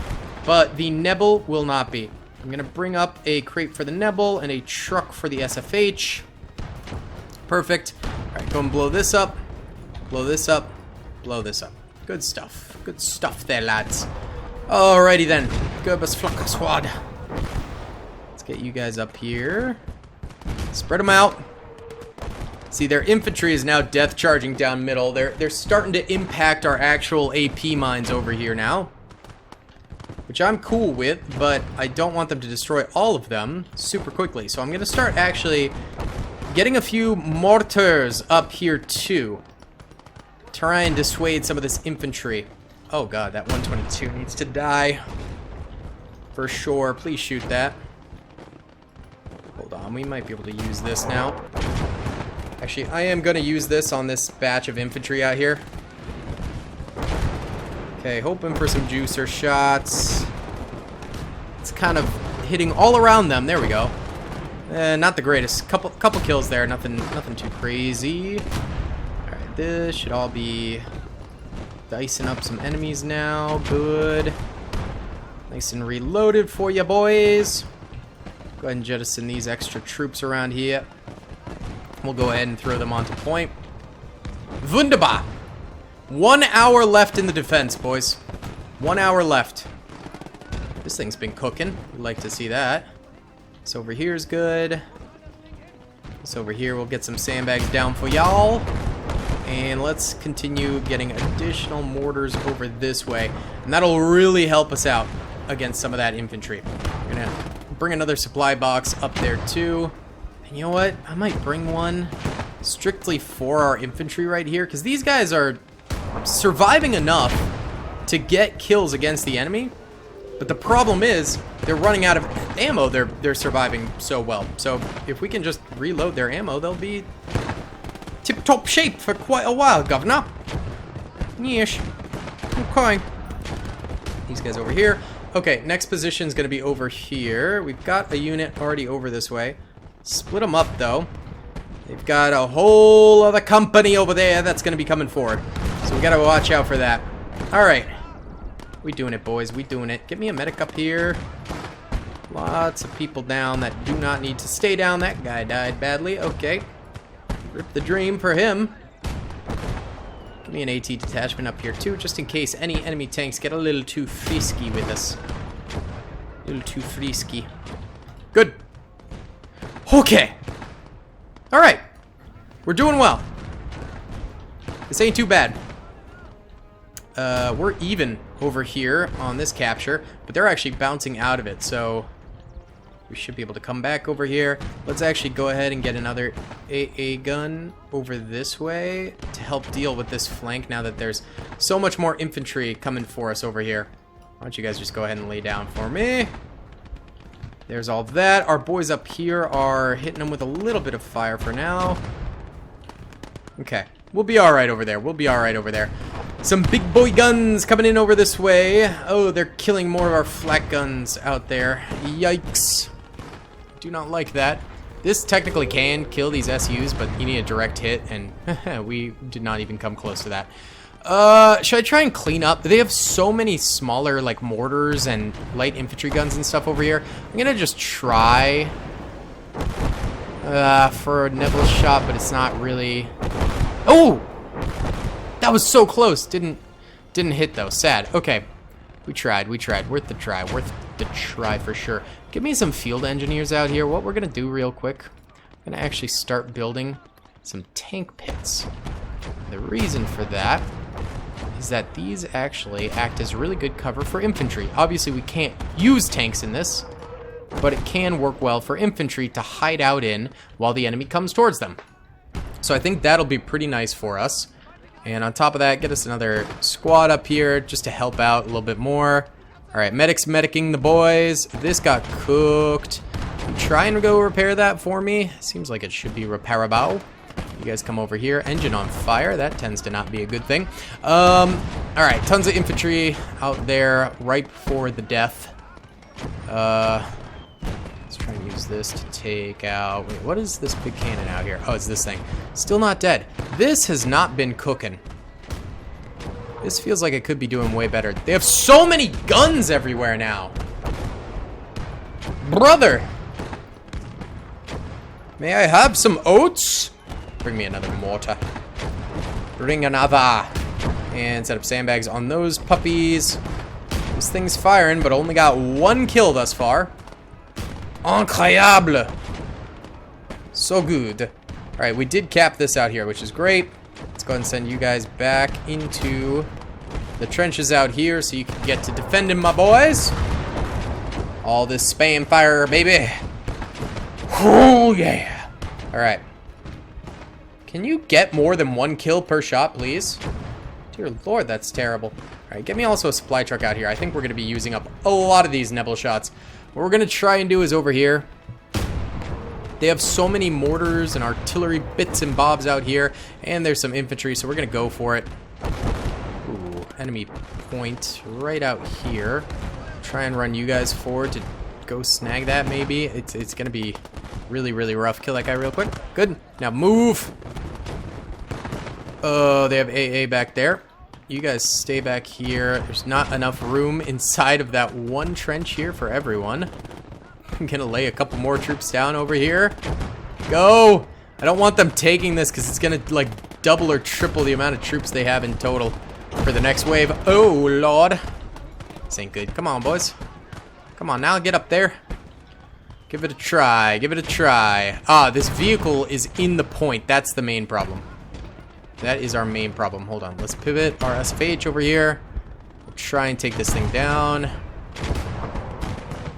[SPEAKER 1] but the Nebel will not be. I'm gonna bring up a crate for the Nebel and a truck for the SFH. Perfect. All right, go and blow this up. Blow this up. Blow this up. Good stuff. Good stuff there, lads. Alrighty then. Gerbus Flock Squad. Let's get you guys up here. Spread them out. See, their infantry is now death charging down middle. They're starting to impact our actual AP mines over here now, which I'm cool with, but I don't want them to destroy all of them super quickly. So I'm going to start actually getting a few mortars up here too. Try and dissuade some of this infantry. Oh god, that 122 needs to die. For sure. Please shoot that. Hold on, we might be able to use this now. Actually, I am going to use this on this batch of infantry out here. Okay, hoping for some juicer shots. It's kind of hitting all around them. There we go. Not the greatest. Couple kills there. Nothing too crazy. All right, this should all be dicing up some enemies now. Good. Nice and reloaded for you, boys. Go ahead and jettison these extra troops around here. We'll go ahead and throw them onto point. Wunderbar. 1 hour left in the defense, boys. 1 hour left. This thing's been cooking. We'd like to see that. This over here is good. This over here, we'll get some sandbags down for y'all. And let's continue getting additional mortars over this way. And that'll really help us out against some of that infantry. We're gonna bring another supply box up there too. And you know what? I might bring one strictly for our infantry right here, because these guys are surviving enough to get kills against the enemy, but the problem is they're running out of ammo. They're surviving so well. So if we can just reload their ammo, they'll be tip-top shape for quite a while, governor. Yeesh. Okay. These guys over here. Okay, next position is going to be over here. We've got a unit already over this way. Split them up though. They've got a whole other company over there that's going to be coming forward. So we got to watch out for that. All right. We doing it, boys. We doing it. Get me a medic up here. Lots of people down that do not need to stay down. That guy died badly. Okay. Rip the dream for him. Give me an AT detachment up here too, just in case any enemy tanks get a little too frisky with us. A little too frisky. Good. Okay. Alright. We're doing well. This ain't too bad. We're even over here on this capture, but they're actually bouncing out of it, so we should be able to come back over here. Let's actually go ahead and get another AA gun over this way to help deal with this flank now that there's so much more infantry coming for us over here. Why don't you guys just go ahead and lay down for me? There's all that. Our boys up here are hitting them with a little bit of fire for now. Okay. We'll be alright over there. We'll be alright over there. Some big boy guns coming in over this way. Oh, they're killing more of our flak guns out there. Yikes. Do not like that. This technically can kill these SUs, but you need a direct hit, and we did not even come close to that. Should I try and clean up? They have so many smaller, like, mortars and light infantry guns and stuff over here. I'm gonna just try for a nibble shot, but it's not really... Oh! That was so close. Didn't hit, though. Sad. Okay. We tried. Worth the try. Worth the try for sure. Give me some field engineers out here. What we're gonna do real quick, I'm gonna actually start building some tank pits. The reason for that is that these actually act as really good cover for infantry. Obviously, we can't use tanks in this, but it can work well for infantry to hide out in while the enemy comes towards them. So I think that'll be pretty nice for us. And on top of that, get us another squad up here just to help out a little bit more. All right, medics medicing the boys. This got cooked. Try and go repair that for me. Seems like it should be repairable. You guys come over here. Engine on fire. That tends to not be a good thing. All right, tons of infantry out there ripe for the death. Let's try and use this to take out... Wait, what is this big cannon out here? Oh, it's this thing. Still not dead. This has not been cooking. This feels like it could be doing way better. They have so many guns everywhere now. Brother! May I have some oats? Bring me another mortar. Bring another. And set up sandbags on those puppies. This thing's firing, but only got one kill thus far. Incroyable. So good. Alright, we did cap this out here, which is great. Let's go ahead and send you guys back into the trenches out here so you can get to defending my boys. All this spam fire, baby. Oh, yeah. Alright. Can you get more than one kill per shot, please? Dear Lord, that's terrible. Alright, get me also a supply truck out here. I think we're going to be using up a lot of these Nebel shots. What we're going to try and do is over here. They have so many mortars and artillery bits and bobs out here, and there's some infantry, so we're going to go for it. Ooh, enemy point right out here. Try and run you guys forward to go snag that, maybe. It's going to be really, really rough. Kill that guy real quick. Good. Now move. Oh, they have AA back there. You guys stay back here. There's not enough room inside of that one trench here for everyone. I'm gonna lay a couple more troops down over here. Go! I don't want them taking this because it's gonna like double or triple the amount of troops they have in total for the next wave. Oh, Lord. This ain't good. Come on, boys. Come on, now get up there. Give it a try. Give it a try. Ah, this vehicle is in the point. That's the main problem. That is our main problem. Hold on. Let's pivot our SFH over here. We'll try and take this thing down.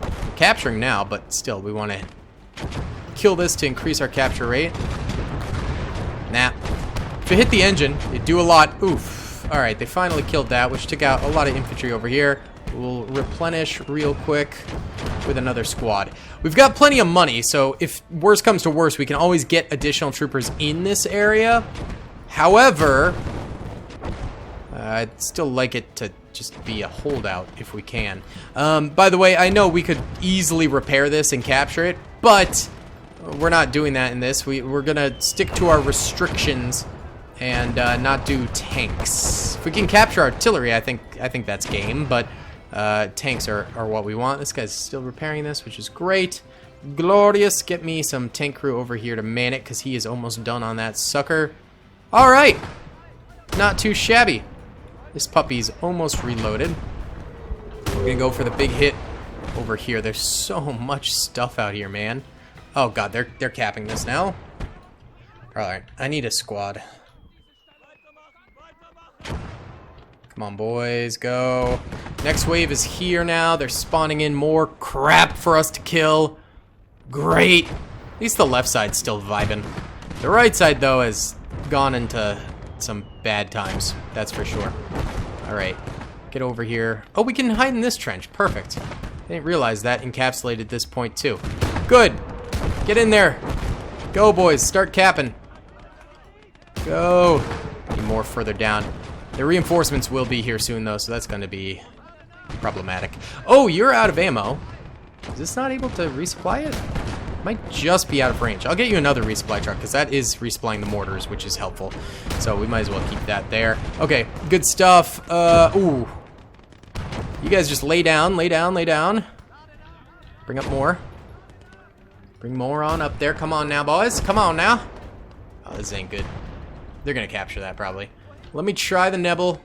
[SPEAKER 1] We're capturing now, but still, we want to kill this to increase our capture rate. Nah. If it hit the engine, it'd do a lot. Oof. Alright, they finally killed that, which took out a lot of infantry over here. We'll replenish real quick with another squad. We've got plenty of money, so if worse comes to worse, we can always get additional troopers in this area. However, I'd still like it to just be a holdout if we can. By the way, I know we could easily repair this and capture it, but we're not doing that in this. We're gonna stick to our restrictions and not do tanks. If we can capture artillery, I think that's game, but Tanks are what we want. This guy's still repairing this, which is great. Glorious. Get me some tank crew over here to man it, because he is almost done on that sucker. All right. Not too shabby. This puppy's almost reloaded. We're gonna go for the big hit over here. There's so much stuff out here, man. Oh god, they're capping this now. Alright, I need a squad. Come on, boys, go. Next wave is here now. They're spawning in more crap for us to kill. Great. At least the left side's still vibing. The right side, though, has gone into some bad times. That's for sure. Alright, get over here. Oh, we can hide in this trench. Perfect. I didn't realize that encapsulated this point, too. Good. Get in there. Go, boys. Start capping. Go. Need more further down. The reinforcements will be here soon, though, so that's going to be problematic. Oh, you're out of ammo. Is this not able to resupply it? Might just be out of range. I'll get you another resupply truck, because that is resupplying the mortars, which is helpful. So we might as well keep that there. Okay, good stuff. Ooh. You guys just lay down, lay down, lay down. Bring up more. Bring more on up there. Come on now, boys. Come on now. Oh, this ain't good. They're going to capture that, probably. Let me try the Nebel.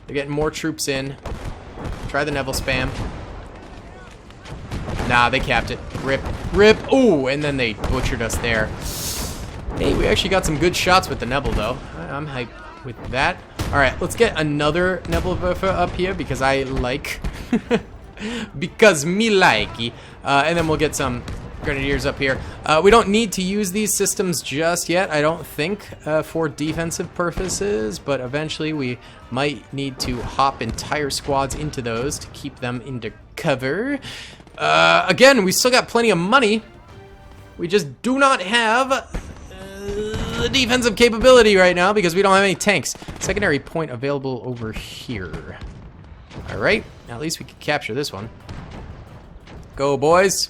[SPEAKER 1] They're getting more troops in. Try the Nebel spam. Nah, they capped it. Rip. Rip. Ooh, and then they butchered us there. Hey, we actually got some good shots with the Nebel, though. I'm hyped with that. Alright, let's get another Nebel up here, because I like... because me likey. And then we'll get some Grenadiers up here. We don't need to use these systems just yet, I don't think, for defensive purposes, but eventually we might need to hop entire squads into those to keep them into cover. Again, we still got plenty of money. We just do not have the defensive capability right now because we don't have any tanks. Secondary point available over here. Alright, at least we can capture this one. Go, boys.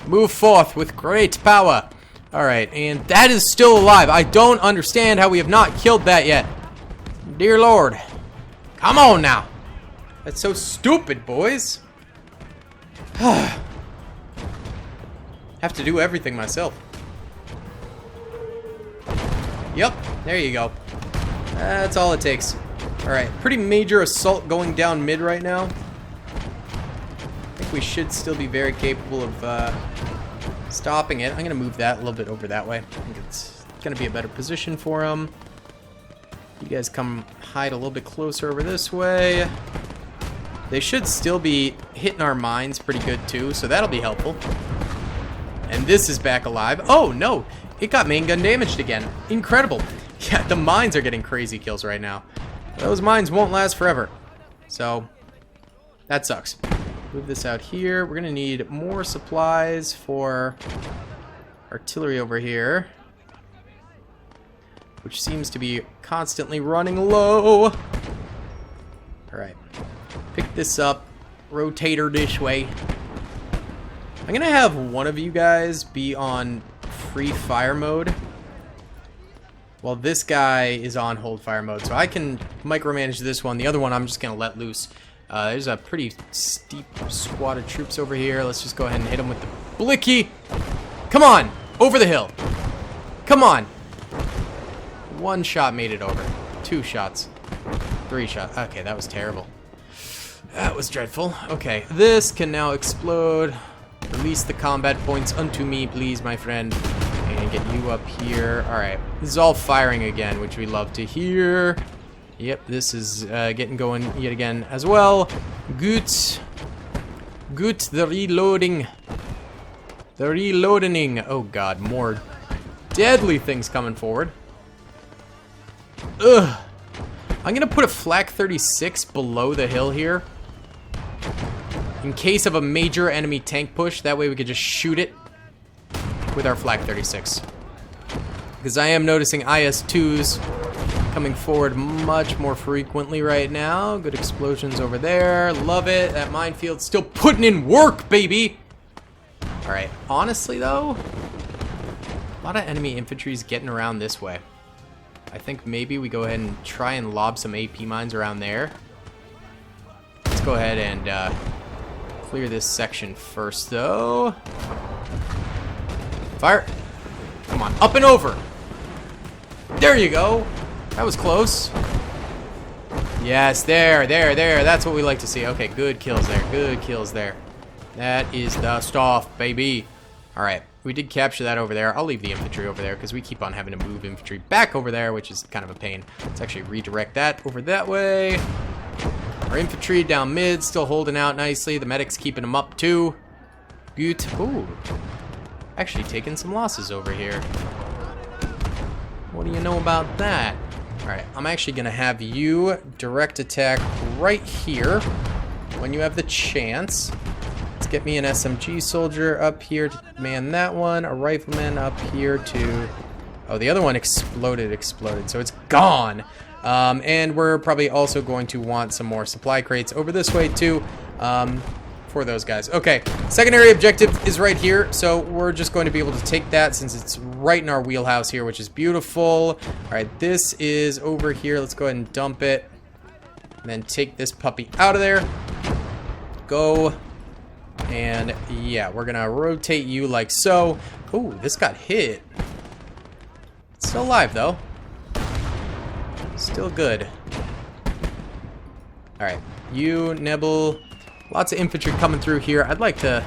[SPEAKER 1] Move forth with great power. Alright, and that is still alive. I don't understand how we have not killed that yet. Dear Lord. Come on now. That's so stupid, boys. Have to do everything myself. Yep, there you go. That's all it takes. Alright, pretty major assault going down mid right now. I think we should still be very capable of stopping it. I'm going to move that a little bit over that way. I think it's going to be a better position for them. You guys come hide a little bit closer over this way. They should still be hitting our mines pretty good too, so that'll be helpful. And this is back alive. Oh, no. It got main gun damaged again. Incredible. Yeah, the mines are getting crazy kills right now. Those mines won't last forever. So, that sucks. Move this out here. We're going to need more supplies for artillery over here, which seems to be constantly running low. Alright. Pick this up. Rotate her this way. I'm going to have one of you guys be on free fire mode while this guy is on hold fire mode. So I can micromanage this one. The other one I'm just going to let loose. There's a pretty steep squad of troops over here. Let's just go ahead and hit them with the blicky. Come on! Over the hill. Come on! One shot made it over. 2 shots. 3 shots. Okay, that was terrible. That was dreadful. Okay, this can now explode. Release the combat points unto me, please, my friend. And get you up here. Alright, this is all firing again, which we love to hear. Yep, this is getting going yet again as well. Good. Good, the reloading. The reloading. Oh god, more deadly things coming forward. Ugh. I'm gonna put a flak 36 below the hill here, in case of a major enemy tank push. That way we could just shoot it with our flak 36. Because I am noticing IS-2s coming forward much more frequently right now. Good explosions over there. Love it. That minefield's still putting in work, baby. Alright, honestly though, a lot of enemy infantry's getting around this way. I think maybe we go ahead and try and lob some AP mines around there. It's go ahead and clear this section first, though. Fire. Come on, up and over. There you go. That was close. Yes, there. That's what we like to see. Okay, good kills there. Good kills there. That is the stuff, baby. All right, we did capture that over there. I'll leave the infantry over there because we keep on having to move infantry back over there, which is kind of a pain. Let's actually redirect that over that way. Our infantry down mid, still holding out nicely. The medics keeping them up too. Good. Ooh. Actually taking some losses over here. What do you know about that? Alright, I'm actually going to have you direct attack right here when you have the chance. Let's get me an SMG soldier up here to man that one. A rifleman up here to... Oh, the other one exploded, so it's gone. And we're probably also going to want some more supply crates over this way too. For those guys. Okay, secondary objective is right here, so we're just going to be able to take that since it's right in our wheelhouse here, which is beautiful. All right, this is over here. Let's go ahead and dump it, and then take this puppy out of there. Go, and yeah, we're gonna rotate you like so. Oh, this got hit. It's still alive though. Still good. All right, you Nebel. Lots of infantry coming through here. I'd like to...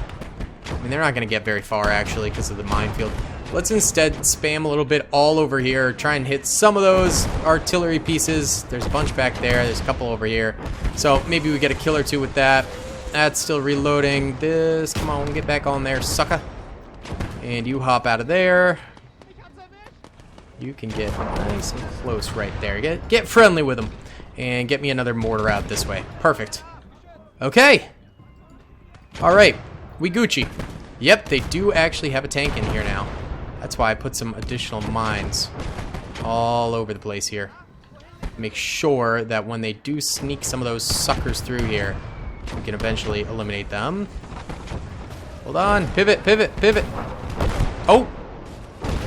[SPEAKER 1] I mean, they're not going to get very far, actually, because of the minefield. Let's instead spam a little bit all over here. Try and hit some of those artillery pieces. There's a bunch back there. There's a couple over here. So maybe we get a kill or two with that. That's still reloading. This... Come on, get back on there, sucker. And you hop out of there. You can get nice and close right there. Get friendly with them. And get me another mortar out this way. Perfect. Okay. Alright, we Gucci. Yep, they do actually have a tank in here now. That's why I put some additional mines all over the place here. Make sure that when they do sneak some of those suckers through here, we can eventually eliminate them. Hold on. Pivot, pivot, pivot. Oh!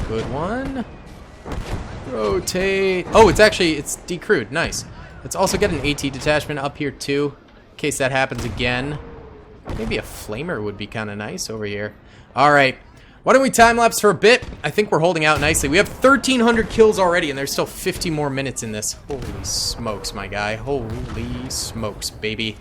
[SPEAKER 1] Good one. Rotate. Oh, it's decrewed. Nice. Let's also get an AT detachment up here too, in case that happens again. Maybe a flamer would be kind of nice over here. All right, why don't we time-lapse for a bit? I think we're holding out nicely. We have 1,300 kills already, and there's still 50 more minutes in this. Holy smokes, my guy. Holy smokes, baby.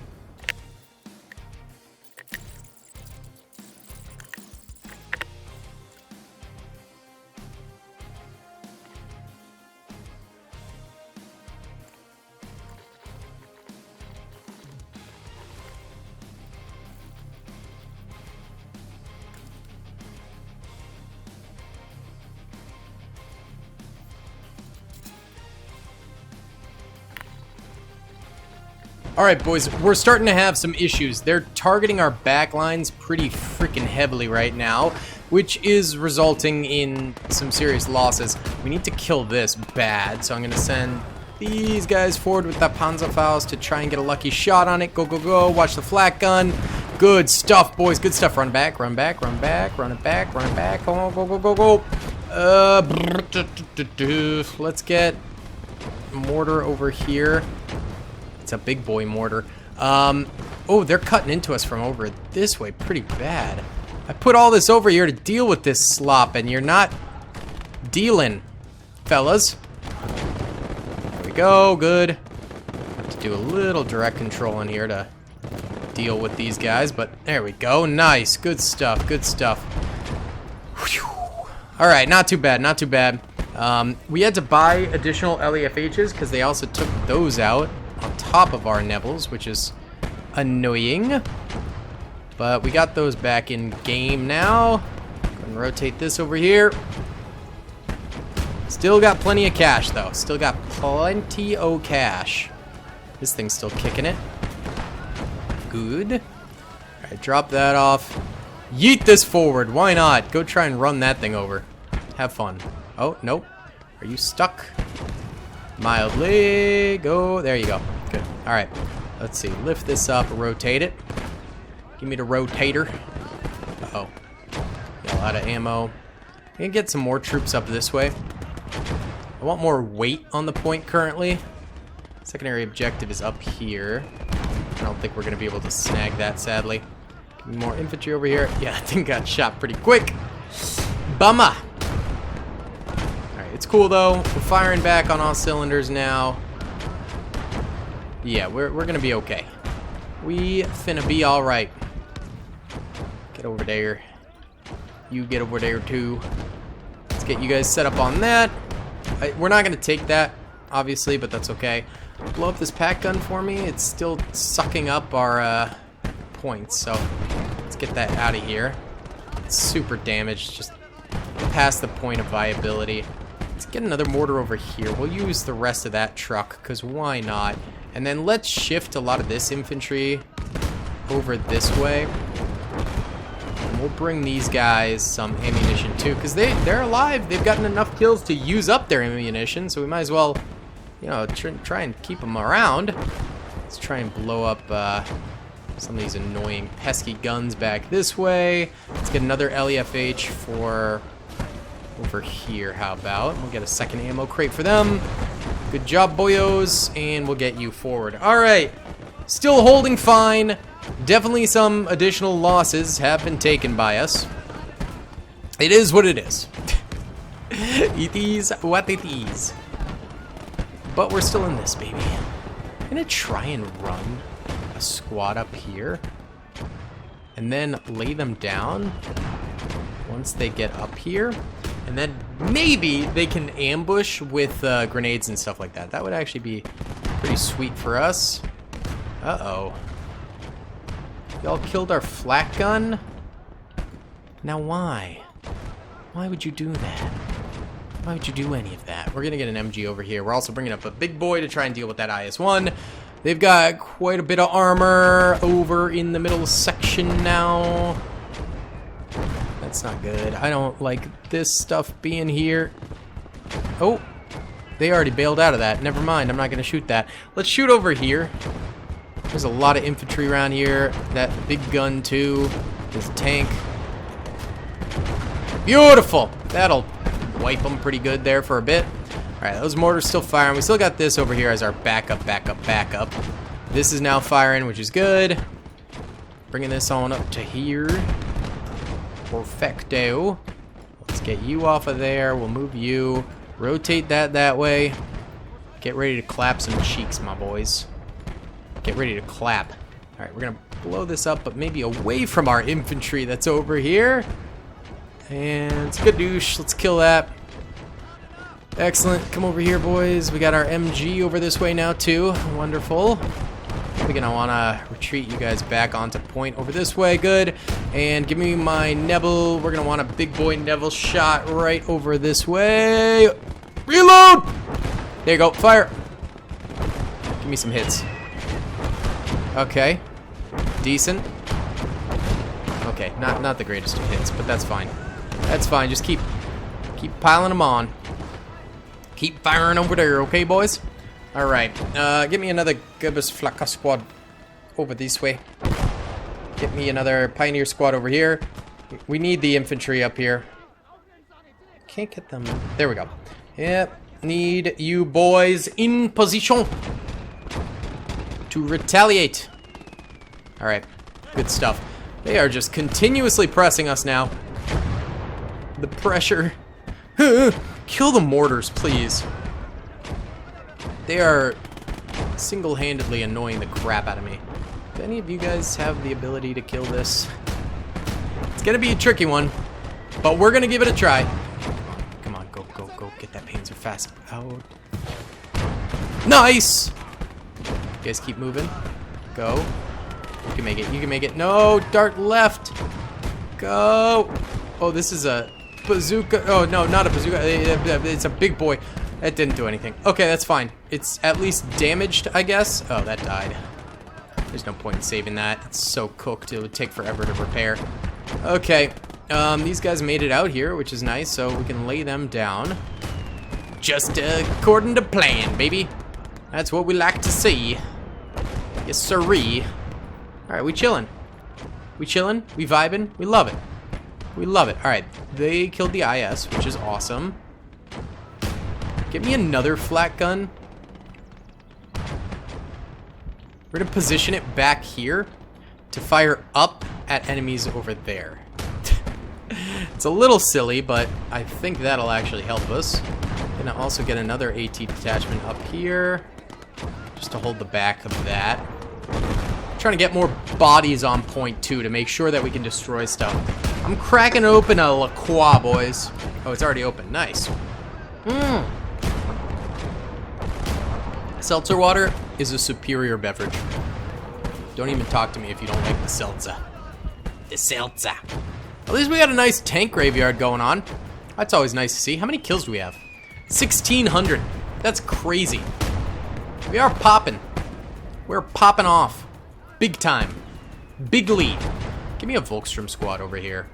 [SPEAKER 1] Alright boys, we're starting to have some issues. They're targeting our back lines pretty freaking heavily right now, which is resulting in some serious losses. We need to kill this bad, so I'm going to send these guys forward with that Panzerfaust to try and get a lucky shot on it. Go, go, go. Watch the flak gun. Good stuff, boys. Good stuff. Run back, run back, run back, run it back, run it back. Go, go, go, go, go. Let's get mortar over here. It's a big boy mortar. Oh, they're cutting into us from over this way pretty bad. I put all this over here to deal with this slop, and you're not dealing, fellas. There we go, good. Have to do a little direct control in here to deal with these guys, but there we go. Nice, good stuff, good stuff. All right, not too bad, not too bad. We had to buy additional LEFHs because they also took those out on top of our Nebels, which is annoying. But we got those back in game now. Go ahead and rotate this over here. Still got plenty of cash, though. Still got plenty of cash. This thing's still kicking it. Good. All right, drop that off. Yeet this forward. Why not? Go try and run that thing over. Have fun. Oh, nope. Are you stuck? Mildly. Go. There you go. Good. All right. Let's see. Lift this up. Rotate it. Give me the rotator. Uh-oh. Got a lot of ammo. I'm gonna get some more troops up this way. I want more weight on the point currently. Secondary objective is up here. I don't think we're going to be able to snag that, sadly. Give me more infantry over here. Yeah, that thing got shot pretty quick. Bummer. Alright, it's cool, though. We're firing back on all cylinders now. Yeah, we're going to be okay. We finna be alright. Get over there. You get over there, too. Let's get you guys set up on that. We're not going to take that, obviously, but that's okay. Blow up this pack gun for me. It's still sucking up our points, so let's get that out of here. It's super damaged, just past the point of viability. Let's get another mortar over here. We'll use the rest of that truck, because why not? And then let's shift a lot of this infantry over this way. And we'll bring these guys some ammunition too, because they're alive. They've gotten enough kills to use up their ammunition, so we might as well, you know, try and keep them around. Let's try and blow up some of these annoying pesky guns back this way. Let's get another LEFH for over here. How about? We'll get a second ammo crate for them. Good job, boyos, and we'll get you forward. Alright, still holding fine. Definitely some additional losses have been taken by us. It is what it is. It is what it is. But we're still in this, baby. I'm gonna try and run a squad up here and then lay them down once they get up here. And then maybe they can ambush with grenades and stuff like that. That would actually be pretty sweet for us. Uh-oh. Y'all killed our flak gun? Now why? Why would you do that? Why would you do any of that? We're going to get an MG over here. We're also bringing up a big boy to try and deal with that IS-1. They've got quite a bit of armor over in the middle section now. That's not good. I don't like this stuff being here. Oh, they already bailed out of that. Never mind, I'm not going to shoot that. Let's shoot over here. There's a lot of infantry around here. That big gun, too. This tank. Beautiful. That'll wipe them pretty good there for a bit. Alright, those mortars still firing. We still got this over here as our backup. This is now firing, which is good. Bringing this on up to here. Perfecto. Let's get you off of there. We'll move you. Rotate that way. Get ready to clap some cheeks, my boys. Get ready to clap. Alright, we're going to blow this up, but maybe away from our infantry that's over here. And skadoosh. Let's kill that. Excellent. Come over here, boys. We got our MG over this way now, too. Wonderful. We're going to want to retreat you guys back onto point over this way. Good. And give me my Neville. We're going to want a big boy Neville shot right over this way. Reload! There you go. Fire. Give me some hits. Okay. Decent. Okay. Not the greatest of hits, but that's fine. That's fine. Just keep piling them on. Keep firing over there, okay, boys? Alright, get me another Gibbous Flaka squad over this way. Get me another Pioneer squad over here. We need the infantry up here. Can't get them. There we go. Yep, need you boys in position to retaliate. Alright, good stuff. They are just continuously pressing us now. The pressure. Kill the mortars, please. They are single-handedly annoying the crap out of me. Do any of you guys have the ability to kill this? It's gonna be a tricky one, but we're gonna give it a try. Come on, go. Get that Panzer fast out. Nice! You guys keep moving. Go. You can make it. No, dart left. Go. Oh, this is a bazooka. Oh, no, not a bazooka. It's a big boy. That didn't do anything. Okay, that's fine. It's at least damaged, I guess. Oh, that died. There's no point in saving that. It's so cooked, it would take forever to repair. Okay, these guys made it out here, which is nice, so we can lay them down. Just according to plan, baby. That's what we like to see. Yes, sirree. Alright, we chillin'. We chillin', we vibin', we love it. We love it. Alright, they killed the IS, which is awesome. Give me another flak gun. We're gonna position it back here to fire up at enemies over there. It's a little silly, but I think that'll actually help us. Gonna also get another AT detachment up here, just to hold the back of that. Trying to get more bodies on point too, to make sure that we can destroy stuff. I'm cracking open a La Croix, boys. Oh, it's already open. Nice. Seltzer water is a superior beverage. Don't even talk to me if you don't like the seltzer. The seltzer. At least we got a nice tank graveyard going on. That's always nice to see. How many kills do we have? 1,600. That's crazy. We are popping. We're popping off. Big time. Big lead. Give me a Volkstrom squad over here.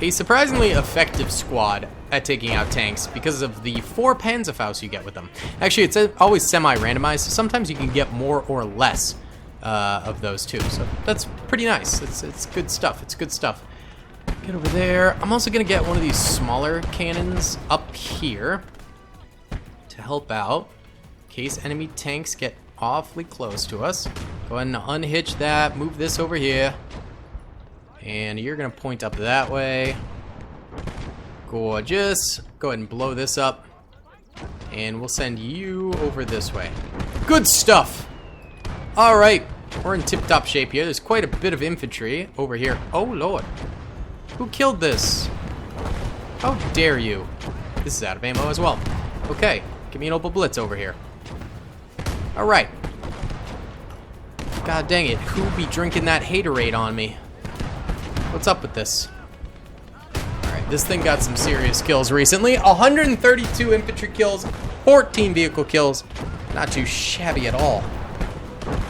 [SPEAKER 1] A surprisingly effective squad at taking out tanks because of the 4 Panzerfaust you get with them. Actually, it's always semi-randomized, so sometimes you can get more or less of those too. So that's pretty nice. It's good stuff. It's good stuff. Get over there. I'm also going to get one of these smaller cannons up here to help out in case enemy tanks get awfully close to us. Go ahead and unhitch that. Move this over here. And you're going to point up that way. Gorgeous. Go ahead and blow this up. And we'll send you over this way. Good stuff. All right. We're in tip-top shape here. There's quite a bit of infantry over here. Oh, Lord. Who killed this? How dare you? This is out of ammo as well. Okay. Give me an Opal Blitz over here. All right. God dang it. Who be drinking that haterade on me? What's up with this? Alright, this thing got some serious kills recently. 132 infantry kills, 14 vehicle kills. Not too shabby at all.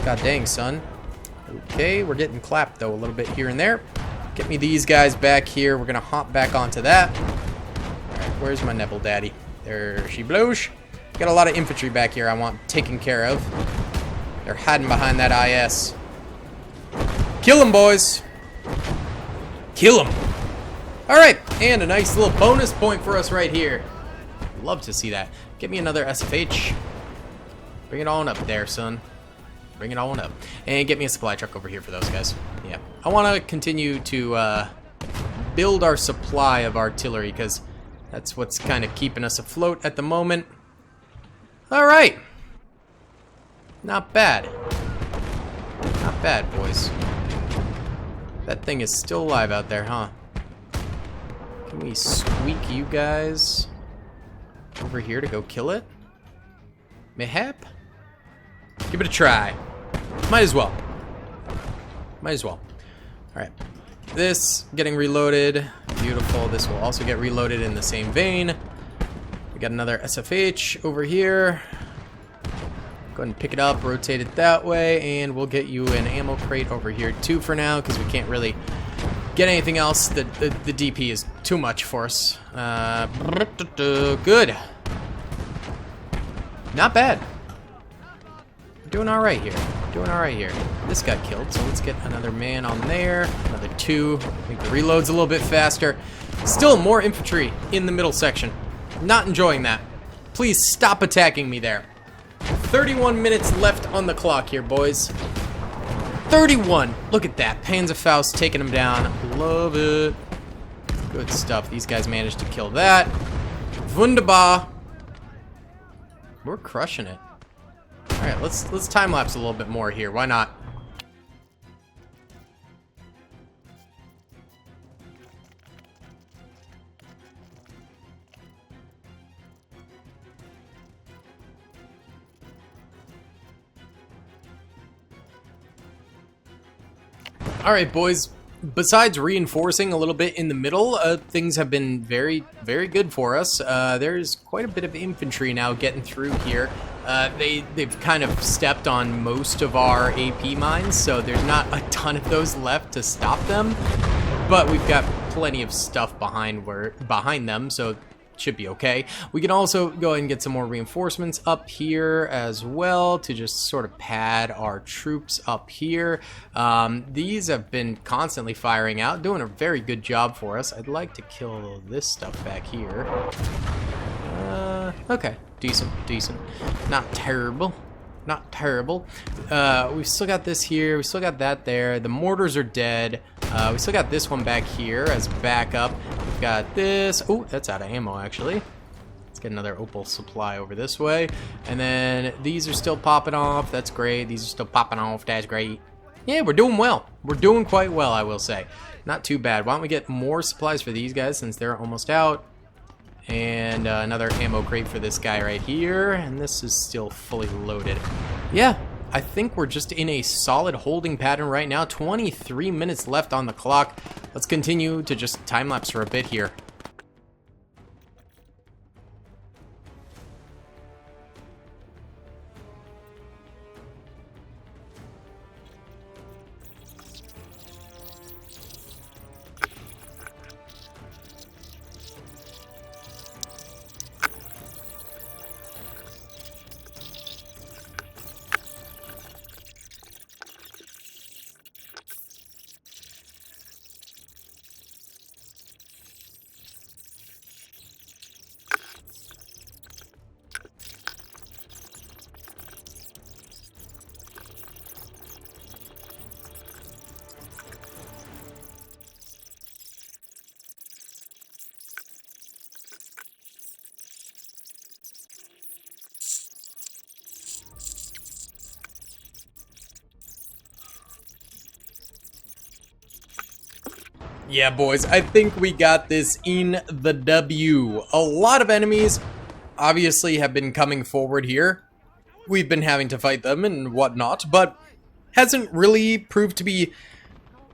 [SPEAKER 1] God dang, son. Okay, we're getting clapped, though, a little bit here and there. Get me these guys back here. We're going to hop back onto that. Alright, where's my Neville Daddy? There she blows. Got a lot of infantry back here I want taken care of. They're hiding behind that IS. Kill them, boys. Kill him. All right, and a nice little bonus point for us right here. Love to see that. Get me another SFH. Bring it on up there, son. Bring it on up. And get me a supply truck over here for those guys. Yeah, I want to continue to build our supply of artillery because that's what's kind of keeping us afloat at the moment. All right. Not bad. Not bad, boys. That thing is still alive out there, huh? Can we squeak you guys over here to go kill it? Mayhap? Give it a try. Might as well. Might as well. Alright. This getting reloaded. Beautiful. This will also get reloaded in the same vein. We got another SFH over here. Go ahead and pick it up, rotate it that way, and we'll get you an ammo crate over here too for now, because we can't really get anything else. The DP is too much for us. Good. Not bad. We're doing all right here. Doing all right here. This got killed, so let's get another man on there. Another 2. I think the reload's a little bit faster. Still more infantry in the middle section. Not enjoying that. Please stop attacking me there. 31 minutes left on the clock here, boys. 31. Look at that. Panzerfaust taking him down. Love it. Good stuff. These guys managed to kill that. Wunderbar. We're crushing it. All right, let's time lapse a little bit more here. Why not? Alright, boys, besides reinforcing a little bit in the middle, things have been very, very good for us. There's quite a bit of infantry now getting through here. They've kind of stepped on most of our AP mines, so there's not a ton of those left to stop them. But we've got plenty of stuff behind them, so should be okay. We can also go ahead and get some more reinforcements up here as well to just sort of pad our troops up here. These have been constantly firing out, doing a very good job for us. I'd like to kill this stuff back here. Okay, decent. Not terrible. not terrible. We've still got this here. We still got that there. The mortars are dead. We still got this one back here as backup. We've got this. Oh, that's out of ammo, actually. Let's get another opal supply over this way. And then these are still popping off. That's great. These are still popping off. That's great. Yeah, we're doing well. We're doing quite well, I will say. Not too bad. Why don't we get more supplies for these guys since they're almost out. And another ammo crate for this guy right here. And this is still fully loaded. Yeah, I think we're just in a solid holding pattern right now. 23 minutes left on the clock. Let's continue to just time-lapse for a bit here. Yeah, boys, I think we got this in the W. A lot of enemies obviously have been coming forward here. We've been having to fight them and whatnot, but hasn't really proved to be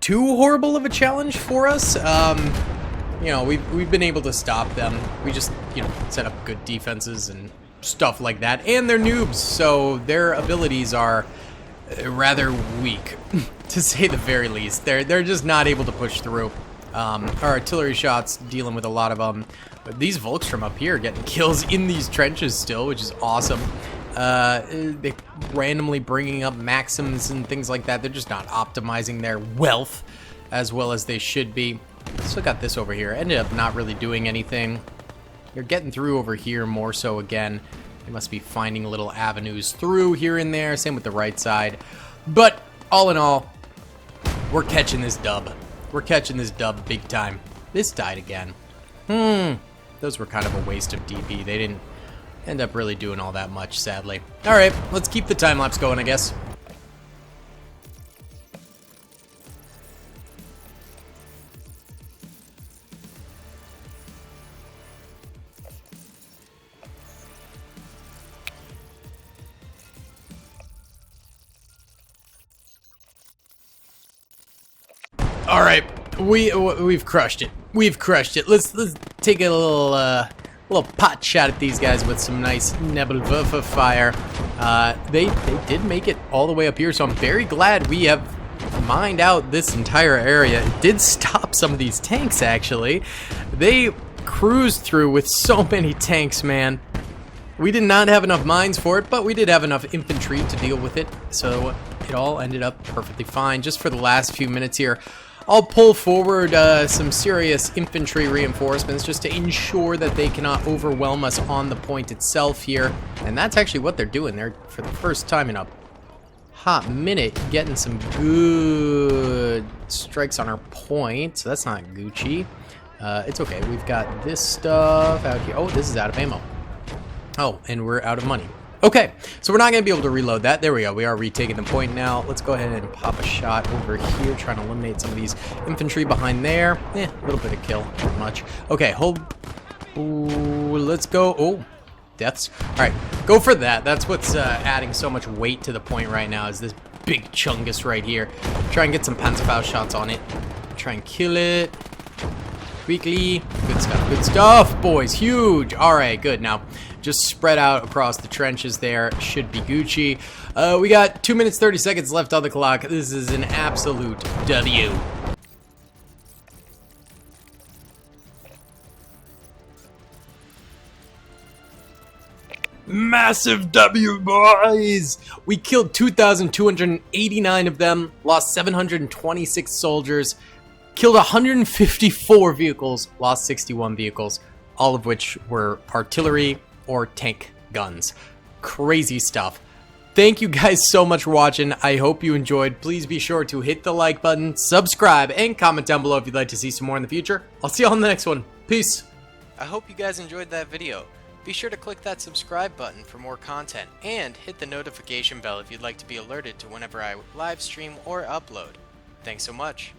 [SPEAKER 1] too horrible of a challenge for us. You know, we've been able to stop them. We just, you know, set up good defenses and stuff like that. And they're noobs, so their abilities are rather weak, to say the very least. They're just not able to push through. Our artillery shots dealing with a lot of them. But these Volks from up here getting kills in these trenches still, which is awesome. They randomly bringing up maxims and things like that. They're just not optimizing their wealth as well as they should be. Still got this over here. Ended up not really doing anything. You're getting through over here more so again. They must be finding little avenues through here and there. Same with the right side. But all in all, we're catching this dub. We're catching this dub big time. This died again. Those were kind of a waste of DP. They didn't end up really doing all that much, sadly. Alright, let's keep the time lapse going, I guess. All right, we've crushed it. We've crushed it. Let's take a little pot shot at these guys with some nice Nebelwerfer fire. They did make it all the way up here, so I'm very glad we have mined out this entire area. It did stop some of these tanks, actually. They cruised through with so many tanks, man. We did not have enough mines for it, but we did have enough infantry to deal with it, so it all ended up perfectly fine. Just for the last few minutes here, I'll pull forward some serious infantry reinforcements just to ensure that they cannot overwhelm us on the point itself here. And that's actually what they're doing. They're, for the first time in a hot minute, getting some good strikes on our point. So that's not Gucci. It's okay. We've got this stuff out here. Oh, this is out of ammo. Oh, and we're out of money. Okay, so we're not going to be able to reload that. There we go. We are retaking the point now. Let's go ahead and pop a shot over here, trying to eliminate some of these infantry behind there. A little bit of kill, not much. Okay, hold. Ooh, let's go. Oh, deaths. All right, go for that. That's what's adding so much weight to the point right now, is this big chungus right here. Try and get some Panzerfaust shots on it. Try and kill it. Quickly. Good stuff, boys. Huge. All right, good. Now, just spread out across the trenches there. Should be Gucci. We got 2 minutes, 30 seconds left on the clock. This is an absolute W. Massive W, boys! We killed 2,289 of them, lost 726 soldiers, killed 154 vehicles, lost 61 vehicles, all of which were artillery or tank guns. Crazy stuff. Thank you guys so much for watching. I hope you enjoyed. Please be sure to hit the like button, subscribe, and comment down below if you'd like to see some more in the future. I'll see you on the next one. Peace. I hope you guys enjoyed that video. Be sure to click that subscribe button for more content, and hit the notification bell if you'd like to be alerted to whenever I live stream or upload. Thanks so much.